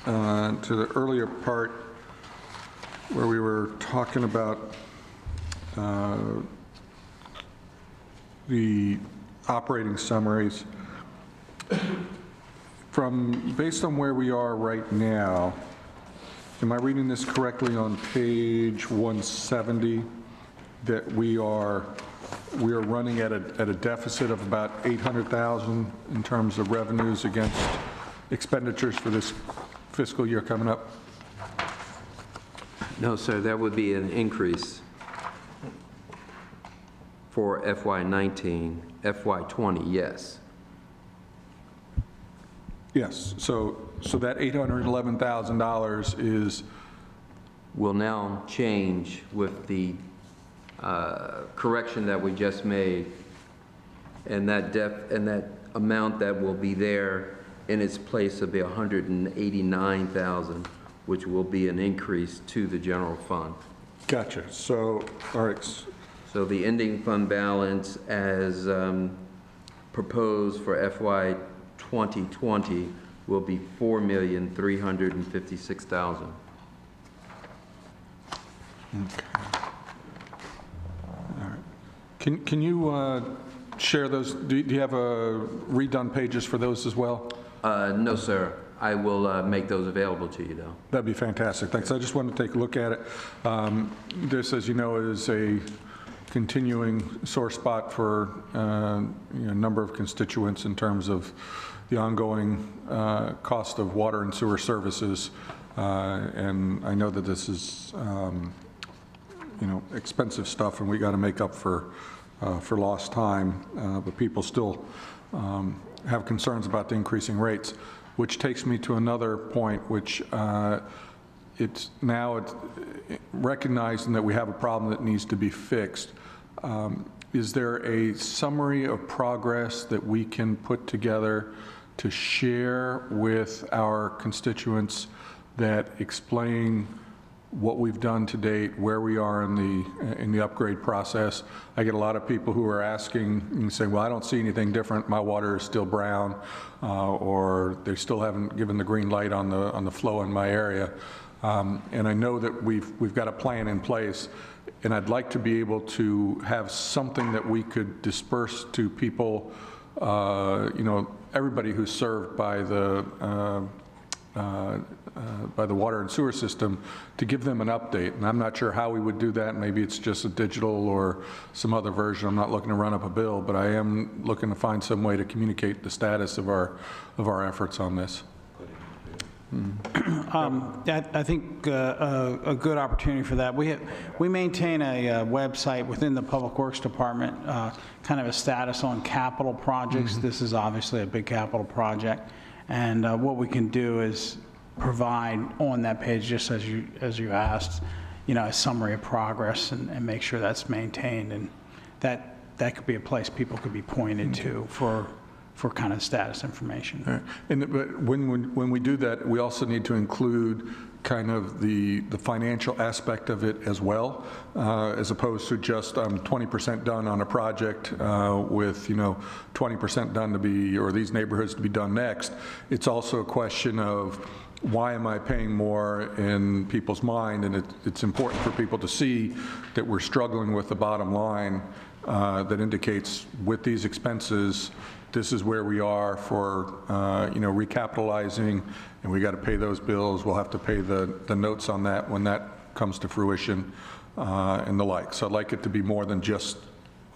the earlier part where we were talking about the operating summaries. Based on where we are right now, am I reading this correctly on page 170, that we are running at a deficit of about 800,000 in terms of revenues against expenditures for this fiscal year coming up? No, sir, that would be an increase for FY19. FY20, yes. Yes, so that $811,000 is, Will now change with the correction that we just made, and that amount that will be there in its place will be $189,000, which will be an increase to the general fund. gotcha. So, all right, So the ending fund balance as proposed for FY 2020 will be $4,356,000. Can you share those, do you have redone pages for those as well? No, sir. I will make those available to you, though. That'd be fantastic, thanks. I just wanted to take a look at it. This, as you know, is a continuing sore spot for a number of constituents in terms of the ongoing cost of water and sewer services. And I know that this is expensive stuff, and we got to make up for lost time, but people still have concerns about the increasing rates, which takes me to another point, which it's recognizing that we have a problem that needs to be fixed. Is there a summary of progress that we can put together to share with our constituents that explain what we've done to date, where we are in the upgrade process? I get a lot of people who are asking and saying, well, I don't see anything different. My water is still brown, or they still haven't given the green light on the flow in my area. And I know that we've got a plan in place, and I'd like to be able to have something that we could disperse to people, everybody who's served by the water and sewer system, to give them an update. And I'm not sure how we would do that. Maybe it's just a digital or some other version. I'm not looking to run up a bill, but I am looking to find some way to communicate the status of our efforts on this. I think a good opportunity for that. We maintain a website within the Public Works Department, kind of a status on capital projects. This is obviously a big capital project, and what we can do is provide on that page, just as you asked, a summary of progress and make sure that's maintained, and that could be a place people could be pointed to for for kind of status information. All right. But when we do that, we also need to include kind of the financial aspect of it as well, as opposed to just 20% done on a project with, 20% done to be, or these neighborhoods to be done next. It's also a question of why am I paying more in people's mind, and it's important for people to see that we're struggling with the bottom line that indicates with these expenses, this is where we are for, recapitalizing, and we got to pay those bills. We'll have to pay the notes on that when that comes to fruition and the like. So I'd like it to be more than just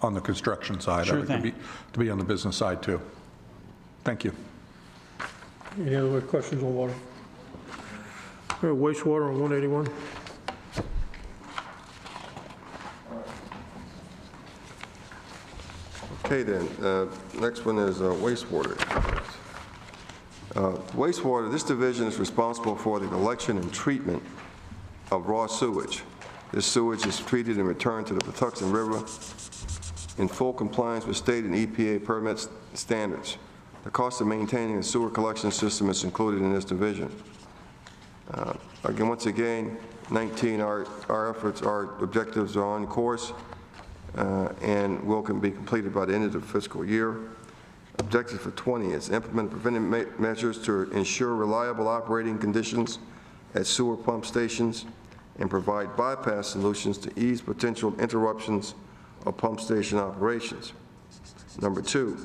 on the construction side. Sure I'd like thing. to be on the business side too. Thank you. Any other questions on water? Wastewater on 181. Okay, then, next one is wastewater. Wastewater, this division is responsible for the collection and treatment of raw sewage. This sewage is treated and returned to the Patuxent River in full compliance with state and EPA permits standards. The cost of maintaining a sewer collection system is included in this division. Once again, 19, our efforts, our objectives are on course and can be completed by the end of the fiscal year. Objective for 20 is implement preventive measures to ensure reliable operating conditions at sewer pump stations and provide bypass solutions to ease potential interruptions of pump station operations. Number 2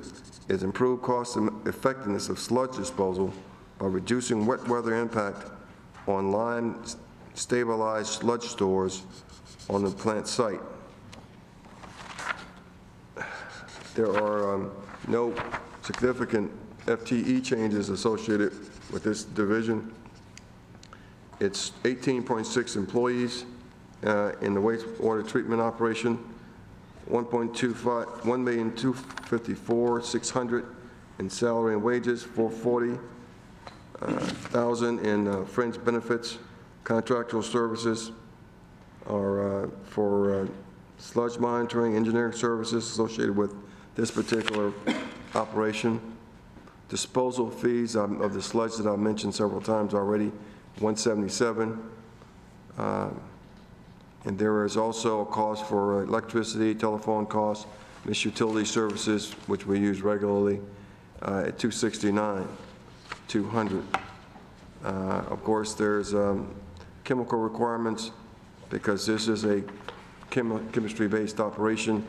is improve cost and effectiveness of sludge disposal by reducing wet weather impact on lime stabilized sludge stores on the plant site. There are no significant FTE changes associated with this division. It's 18.6 employees in the wastewater treatment operation, $1,254,600 in salary and wages, $440,000 in fringe benefits. Contractual services are for sludge monitoring, engineering services associated with this particular operation. Disposal fees of the sludge that I mentioned several times already, $177. And there is also a cost for electricity, telephone costs, missed utility services, which we use regularly, at $269, $200. Of course, there's chemical requirements because this is a chemistry-based operation.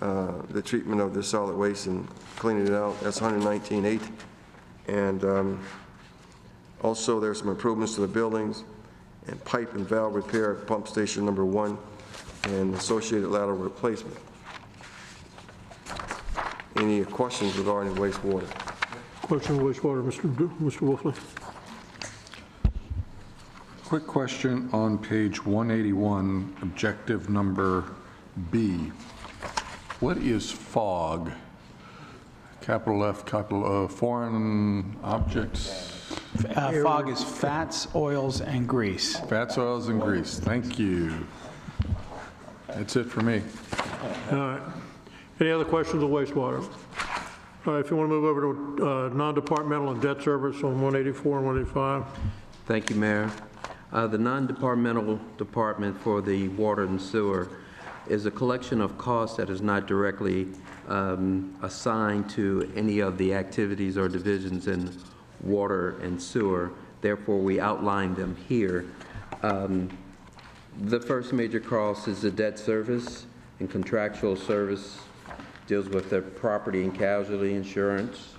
The treatment of the solid waste and cleaning it out, that's $119.8. And also there's some improvements to the buildings and pipe and valve repair at pump station number 1 and associated lateral replacement. Any questions regarding wastewater? Question on wastewater, Mr. Wolfley. Quick question on page 181, objective number B. What is FOG? Capital F, capital O, foreign objects? FOG is fats, oils, and grease. Fats, oils, and grease. Thank you. That's it for me. All right. Any other questions on wastewater? All right, if you want to move over to non-departmental and debt service on 184 and 185. Thank you, Mayor. The non-departmental department for the water and sewer is a collection of costs that is not directly assigned to any of the activities or divisions in water and sewer. Therefore, we outlined them here. The first major cost is the debt service and contractual service, deals with the property and casualty insurance.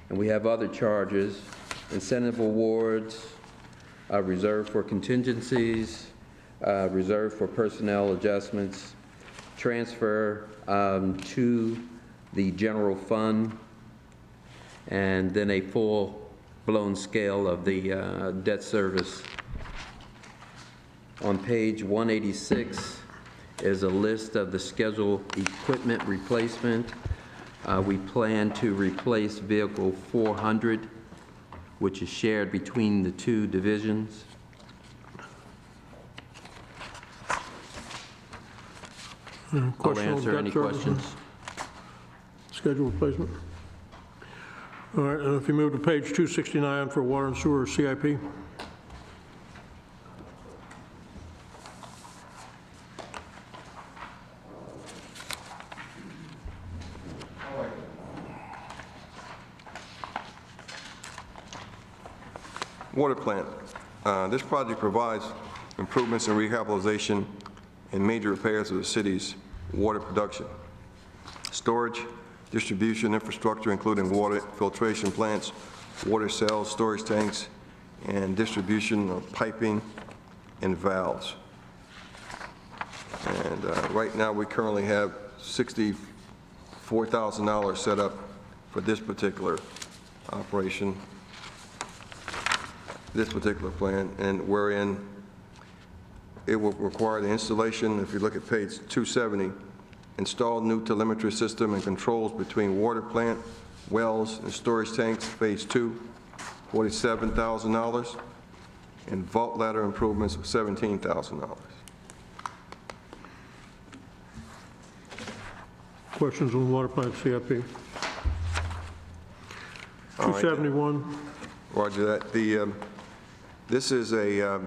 And we have other charges, incentive awards, reserve for contingencies, reserve for personnel adjustments, transfer to the general fund, and then a full-blown scale of the debt service. On page 186 is a list of the scheduled equipment replacement. We plan to replace vehicle 400, which is shared between the two divisions. I'll answer any questions. Schedule replacement. All right, and if you move to page 269 for water and sewer CIP. Water plant. This project provides improvements in rehabilitation and major repairs of the city's water production, storage, distribution infrastructure, including water filtration plants, water cells, storage tanks, and distribution of piping and valves. And right now, we currently have $64,000 set up for this particular operation, this particular plan, and wherein it will require the installation, if you look at page 270, install new telemetry system and controls between water plant, wells, and storage tanks, phase 2, $47,000, and vault ladder improvements of $17,000. Questions on water plant CIP? All right. 271. Roger that. This is a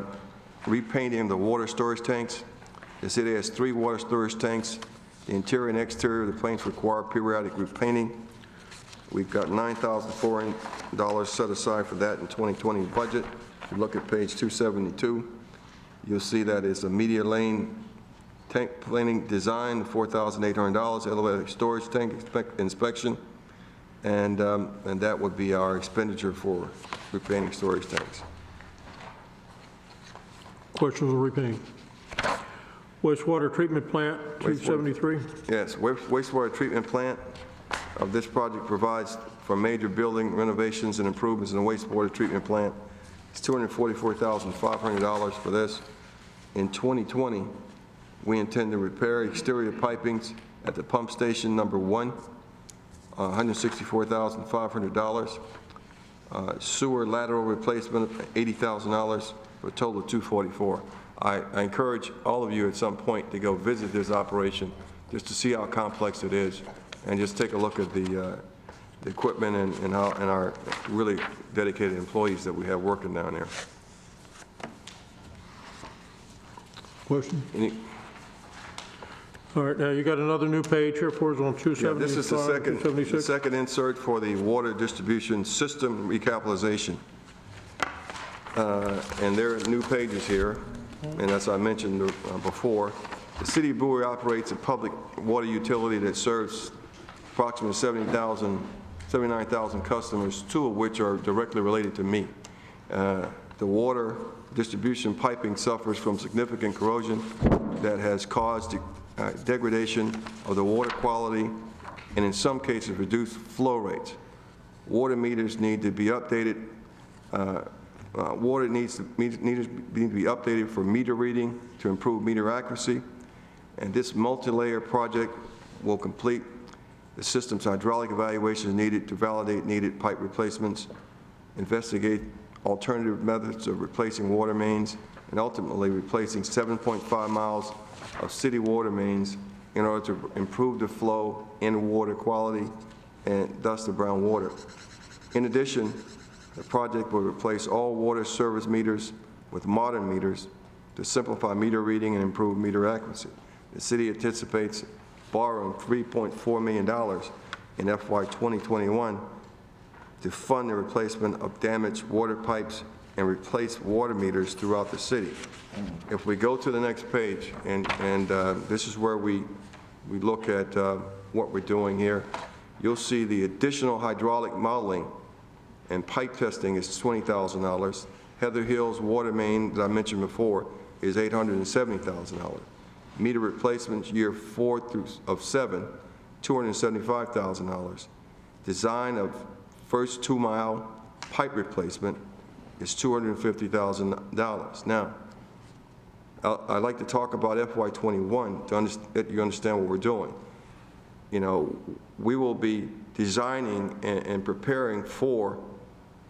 repainting of the water storage tanks. The city has 3 water storage tanks. The interior and exterior of the tanks require periodic repainting. We've got $9,400 set aside for that in 2020 budget. If you look at page 272, you'll see that it's a media lane tank planning design, $4,800, elevator storage tank inspection, and that would be our expenditure for repainting storage tanks. Questions on repainting? Wastewater treatment plant, 273. Yes, wastewater treatment plant of this project provides for major building renovations and improvements in the wastewater treatment plant. It's $244,500 for this. In 2020, we intend to repair exterior pipings at the pump station number 1, $164,500. Sewer lateral replacement, $80,000, for a total of $244,000. I encourage all of you at some point to go visit this operation just to see how complex it is and just take a look at the equipment and our really dedicated employees that we have working down there. Question? All right, now you got another new page here for us on 275, Yeah, this is the 276. second insert for the water distribution system recapitalization. And there are new pages here, and as I mentioned before, the city of Bowie operates a public water utility that serves approximately 79,000 customers, 2 of which are directly related to me. The water distribution piping suffers from significant corrosion that has caused degradation of the water quality and in some cases reduced flow rates. Water meters need to be updated. Water meters need to be updated for meter reading to improve meter accuracy. And this multi-layer project will complete the system's hydraulic evaluations needed to validate needed pipe replacements, investigate alternative methods of replacing water mains, and ultimately replacing 7.5 miles of city water mains in order to improve the flow and water quality and thus the brown water. In addition, the project will replace all water service meters with modern meters to simplify meter reading and improve meter accuracy. The city anticipates borrowing $3.4 million in FY 2021 to fund the replacement of damaged water pipes and replace water meters throughout the city. If we go to the next page, and this is where we look at what we're doing here, you'll see the additional hydraulic modeling and pipe testing is $20,000. Heather Hills water main that I mentioned before is $870,000. Meter replacements year 4 of 7, $275,000. Design of first 2-mile pipe replacement is $250,000. Now, I'd like to talk about FY21 to you understand what we're doing. You know, we will be designing and preparing for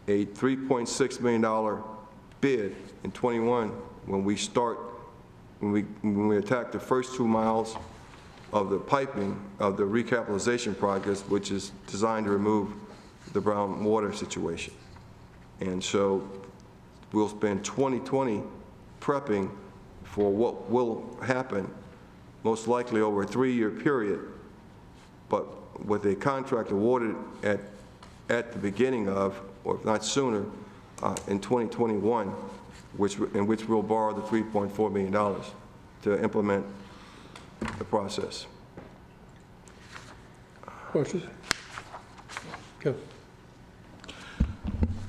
a $3.6 million bid in 21 when we attack the first 2 miles of the piping of the recapitalization project, which is designed to remove the brown water situation. And so we'll spend 2020 prepping for what will happen, most likely over a 3-year period, but with a contract awarded at the beginning of, or if not sooner, in 2021, in which we'll borrow the $3.4 million to implement the process. Questions? Go.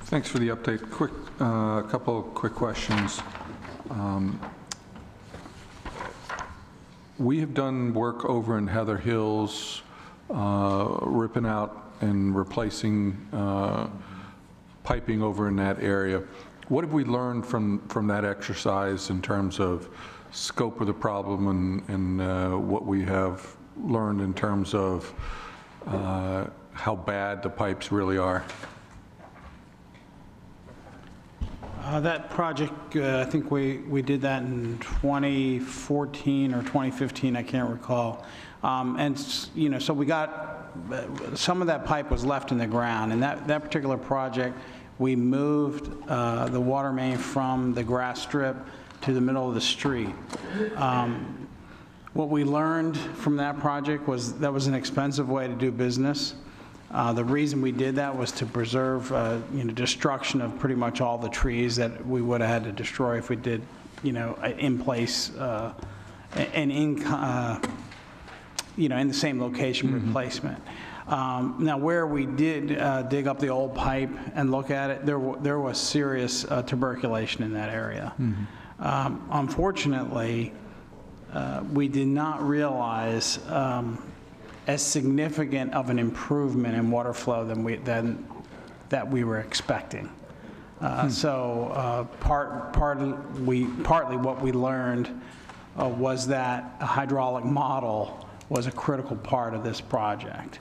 Thanks for the update. A couple of quick questions. We have done work over in Heather Hills, ripping out and replacing piping over in that area. What have we learned from that exercise in terms of scope of the problem and what we have learned in terms of how bad the pipes really are? That project, I think we did that in 2014 or 2015, I can't recall. And, so we got, some of that pipe was left in the ground. And that particular project, we moved the water main from the grass strip to the middle of the street. What we learned from that project was that was an expensive way to do business. The reason we did that was to preserve, destruction of pretty much all the trees that we would have had to destroy if we did, in place and in the same location replacement. Now, where we did dig up the old pipe and look at it, there was serious tuberculation in that area. Unfortunately, we did not realize as significant of an improvement in water flow that we were expecting. So partly what we learned was that a hydraulic model was a critical part of this project.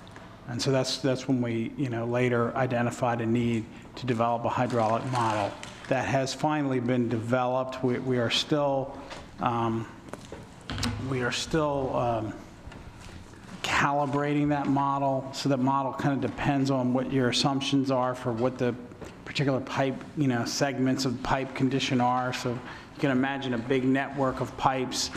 And so that's when we later identified a need to develop a hydraulic model that has finally been developed. We are still calibrating that model, so that model kind of depends on what your assumptions are for what the particular pipe, segments of pipe condition are. So you can imagine a big network of pipes.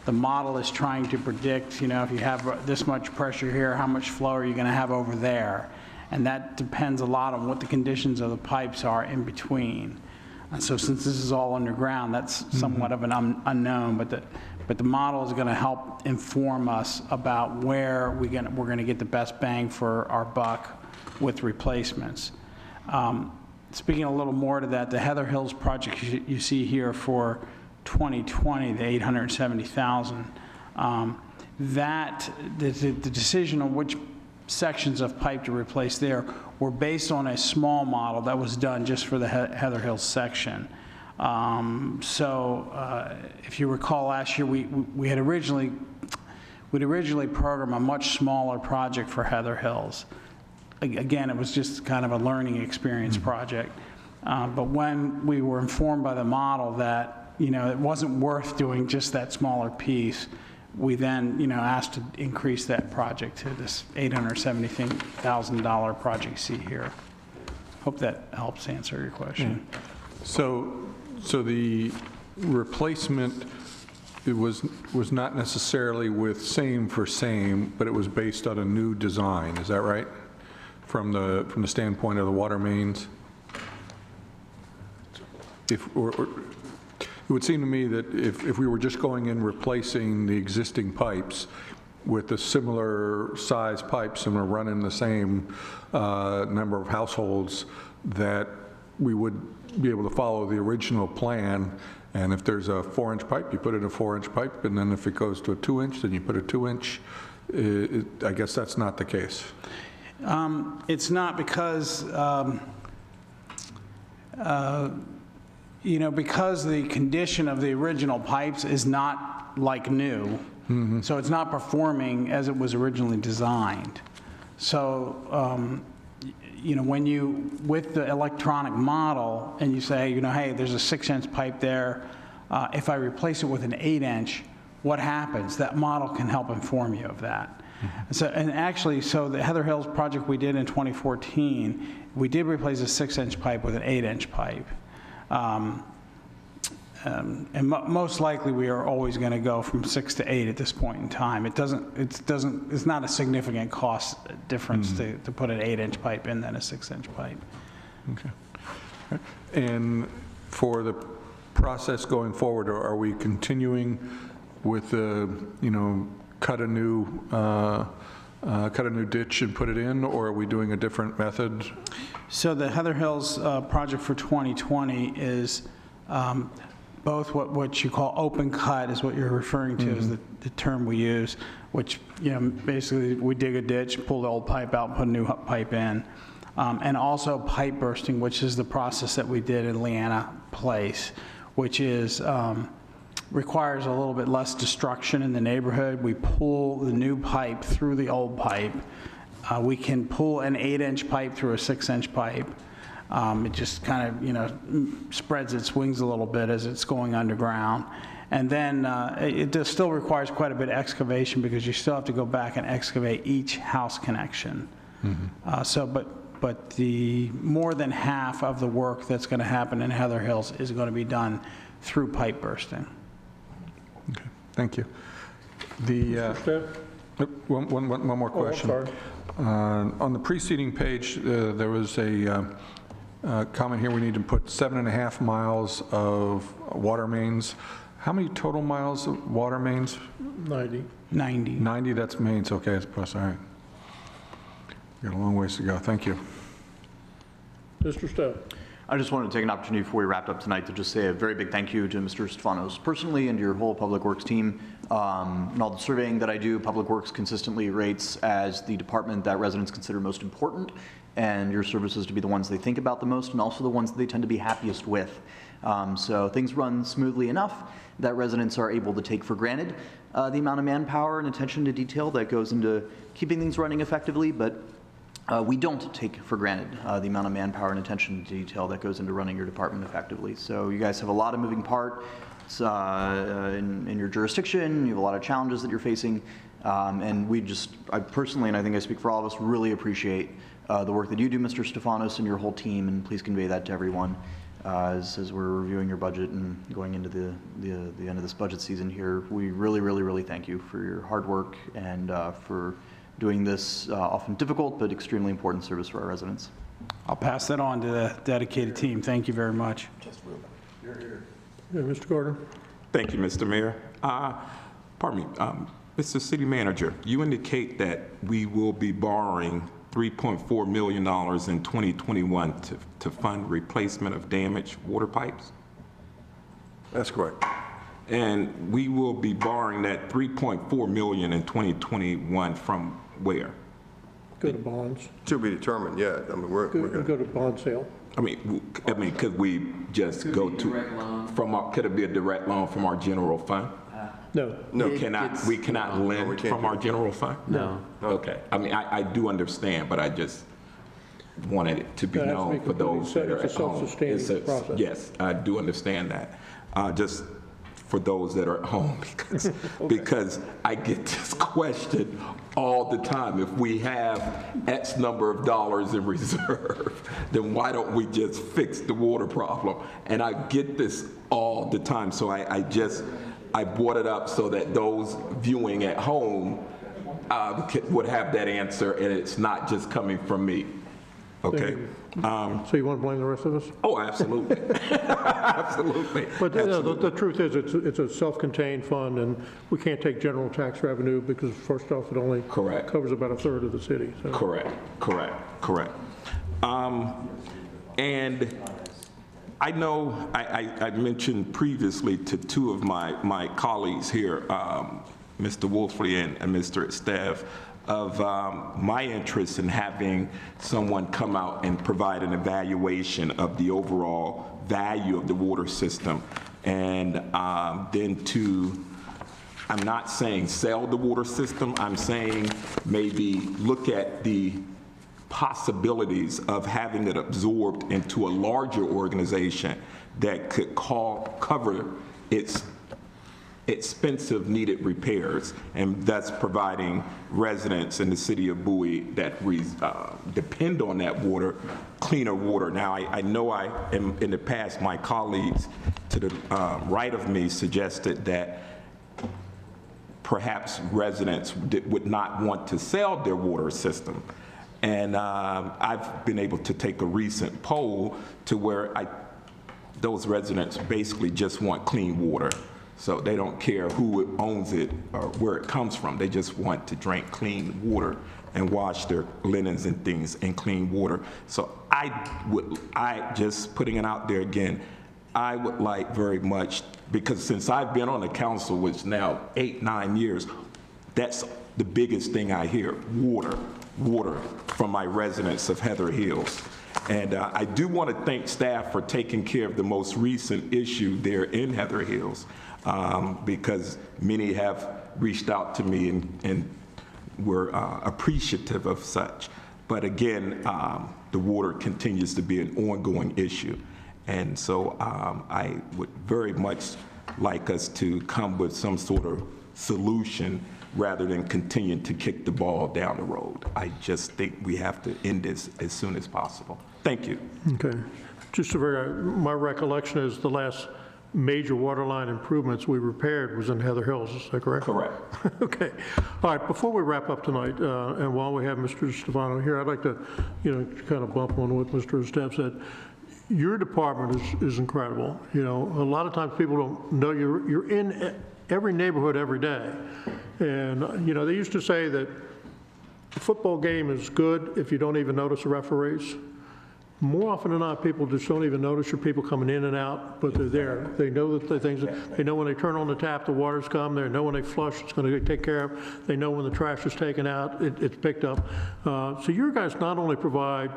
The model is trying to predict, if you have this much pressure here, how much flow are you going to have over there? And that depends a lot on what the conditions of the pipes are in between. And so since this is all underground, that's somewhat of an unknown, but the model is going to help inform us about where we're going to get the best bang for our buck with replacements. Speaking a little more to that, the Heather Hills project you see here for 2020, the $870,000, the decision on which sections of pipe to replace there were based on a small model that was done just for the Heather Hills section. If you recall last year, we'd originally programmed a much smaller project for Heather Hills. Again, it was just kind of a learning experience project. But when we were informed by the model that it wasn't worth doing just that smaller piece, we then asked to increase that project to this $870,000 project you see here. Hope that helps answer your question. So the replacement, it was not necessarily with same for same, but it was based on a new design. Is that right? From the standpoint of the water mains? It would seem to me that if we were just going in replacing the existing pipes with a similar size pipes and we're running the same number of households, that we would be able to follow the original plan. And if there's a 4-inch pipe, you put in a 4-inch pipe, and then if it goes to a 2-inch, then you put a 2-inch. I guess that's not the case. It's not because because the condition of the original pipes is not like new, so it's not performing as it was originally designed. So, when you, with the electronic model, and you say, hey, there's a 6-inch pipe there, if I replace it with an 8-inch, what happens? That model can help inform you of that. So, and actually, so the Heather Hills project we did in 2014, we did replace a 6-inch pipe with an 8-inch pipe. Most likely, we are always going to go from 6 to 8 at this point in time. It's not a significant cost difference to put an 8-inch pipe in than a 6-inch pipe. Okay. All right. And for the process going forward, are we continuing with the, cut a new ditch and put it in, or are we doing a different method? So the Heather Hills project for 2020 is both what you call open cut is what you're referring to is the term we use, which, basically we dig a ditch, pull the old pipe out, and put a new pipe in. And also pipe bursting, which is the process that we did in Leanna Place, which is requires a little bit less destruction in the neighborhood. We pull the new pipe through the old pipe. We can pull an 8-inch pipe through a 6-inch pipe. It just kind of, spreads its wings a little bit as it's going underground. And then it still requires quite a bit of excavation because you still have to go back and excavate each house connection. But the more than half of the work that's going to happen in Heather Hills is going to be done through pipe bursting. Okay, thank you. One more question. sorry. On the preceding page, there was a comment here, we need to put 7.5 miles of water mains. How many total miles of water mains? 90. 90. 90, that's mains, okay, that's plus, all right. Got a long ways to go, thank you. Mr. Stowe. I just wanted to take an opportunity before we wrapped up tonight to just say a very big thank you to Mr. Stefanos personally and your whole Public Works team. And all the surveying that I do, Public Works consistently rates as the department that residents consider most important, and your services to be the ones they think about the most and also the ones that they tend to be happiest with. So things run smoothly enough that residents are able to take for granted the amount of manpower and attention to detail that goes into keeping things running effectively, but we don't take for granted the amount of manpower and attention to detail that goes into running your department effectively. So you guys have a lot of moving parts in your jurisdiction. You have a lot of challenges that you're facing. And I personally, and I think I speak for all of us, really appreciate the work that you do, Mr. Stefanos, and your whole team. And please convey that to everyone as we're reviewing your budget and going into the end of this budget season here. We really, really, really thank you for your hard work and for doing this often difficult but extremely important service for our residents. I'll pass that on to the dedicated team. Thank you very much. Yeah, Mr. Gardner. Thank you, Mr. Mayor. Pardon me, Mr. City Manager, you indicate that we will be borrowing $3.4 million in 2021 to fund replacement of damaged water pipes? That's correct. And we will be borrowing that $3.4 million in 2021 from where? Go to bonds. To be determined, yeah. I mean, we're Go going to, to bond sale. I mean, could we just go to, could it be a direct loan from our general fund? No. no, We cannot lend we can't from do our that. general fund? No. Okay. I mean, I do understand, but I just wanted it to be That has to known be for those that are it's a at home. self-sustaining process. Yes, I do understand that. Just for those that are at home, because I get this question all the time. If we have X number of dollars in reserve, then why don't we just fix the water problem? And I get this all the time, so I brought it up so that those viewing at home would have that answer, and it's not just coming from me. Okay? So you want to blame the rest of us? Oh, absolutely. Absolutely. But the truth is, it's a self-contained fund, and we can't take general tax revenue because, first off, it only Correct. covers about a third of the city. So. Correct. And I know I mentioned previously to two of my colleagues here, Mr. Wolfley and Mr. Estev, of my interest in having someone come out and provide an evaluation of the overall value of the water system, and then I'm not saying sell the water system, I'm saying maybe look at the possibilities of having it absorbed into a larger organization that could cover its expensive needed repairs, and thus providing residents in the city of Bowie that depend on that water, cleaner water. Now, I know in the past, my colleagues to the right of me suggested that perhaps residents would not want to sell their water system. And I've been able to take a recent poll to where those residents basically just want clean water. So they don't care who owns it or where it comes from. They just want to drink clean water and wash their linens and things in clean water. So just putting it out there again, I would like very much, because since I've been on the council, which now 8-9 years, that's the biggest thing I hear, water from my residents of Heather Hills. And I do want to thank staff for taking care of the most recent issue there in Heather Hills, because many have reached out to me and were appreciative of such. But again, the water continues to be an ongoing issue. And so I would very much like us to come with some sort of solution rather than continuing to kick the ball down the road. I just think we have to end this as soon as possible. Thank you. Okay. Just my recollection is the last major water line improvements we repaired was in Heather Hills, is that correct? Correct. Okay. All right, before we wrap up tonight, and while we have Mr. Stefano here, I'd like to, kind of bump on what Mr. Steff said. Your department is incredible. A lot of times people don't know you're in every neighborhood every day. And, they used to say that a football game is good if you don't even notice the referees. More often than not, people just don't even notice your people coming in and out, but they're there. They know that they know when they turn on the tap, the water's come. They know when they flush, it's going to get taken care of. They know when the trash is taken out, it's picked up. So your guys not only provide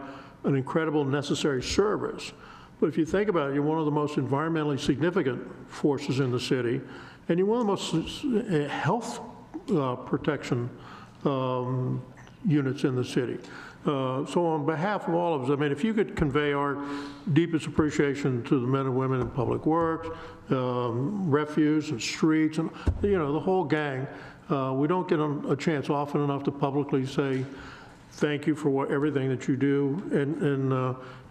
an incredible necessary service, but if you think about it, you're one of the most environmentally significant forces in the city, and you're one of the most health protection units in the city. So on behalf of all of us, if you could convey our deepest appreciation to the men and women in public works, refuse and streets, and the whole gang. We don't get a chance often enough to publicly say thank you for everything that you do,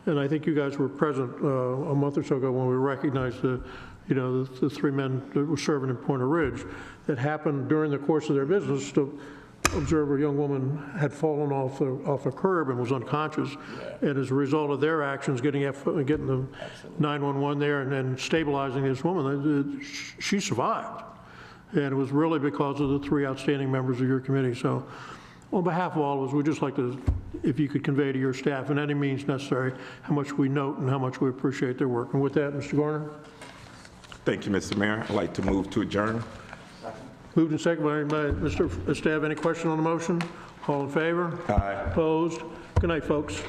and I think you guys were present a month or so ago when we recognized the 3 men that were serving in Pointer Ridge. That happened during the course of their business to observe a young woman had fallen off a curb and was unconscious, and as a result of their actions, getting the 911 there and then stabilizing this woman, she survived, and it was really because of the 3 outstanding members of your committee. So, on behalf of all of us, we'd just like to, if you could convey to your staff in any means necessary, how much we note and how much we appreciate their work. And with that, Mr. Garner. Thank you, Mr. Mayor. I'd like to move to adjourn. Moved and seconded by Mr. Staff. Any question on the motion? All in favor? Aye. Opposed? Good night, folks.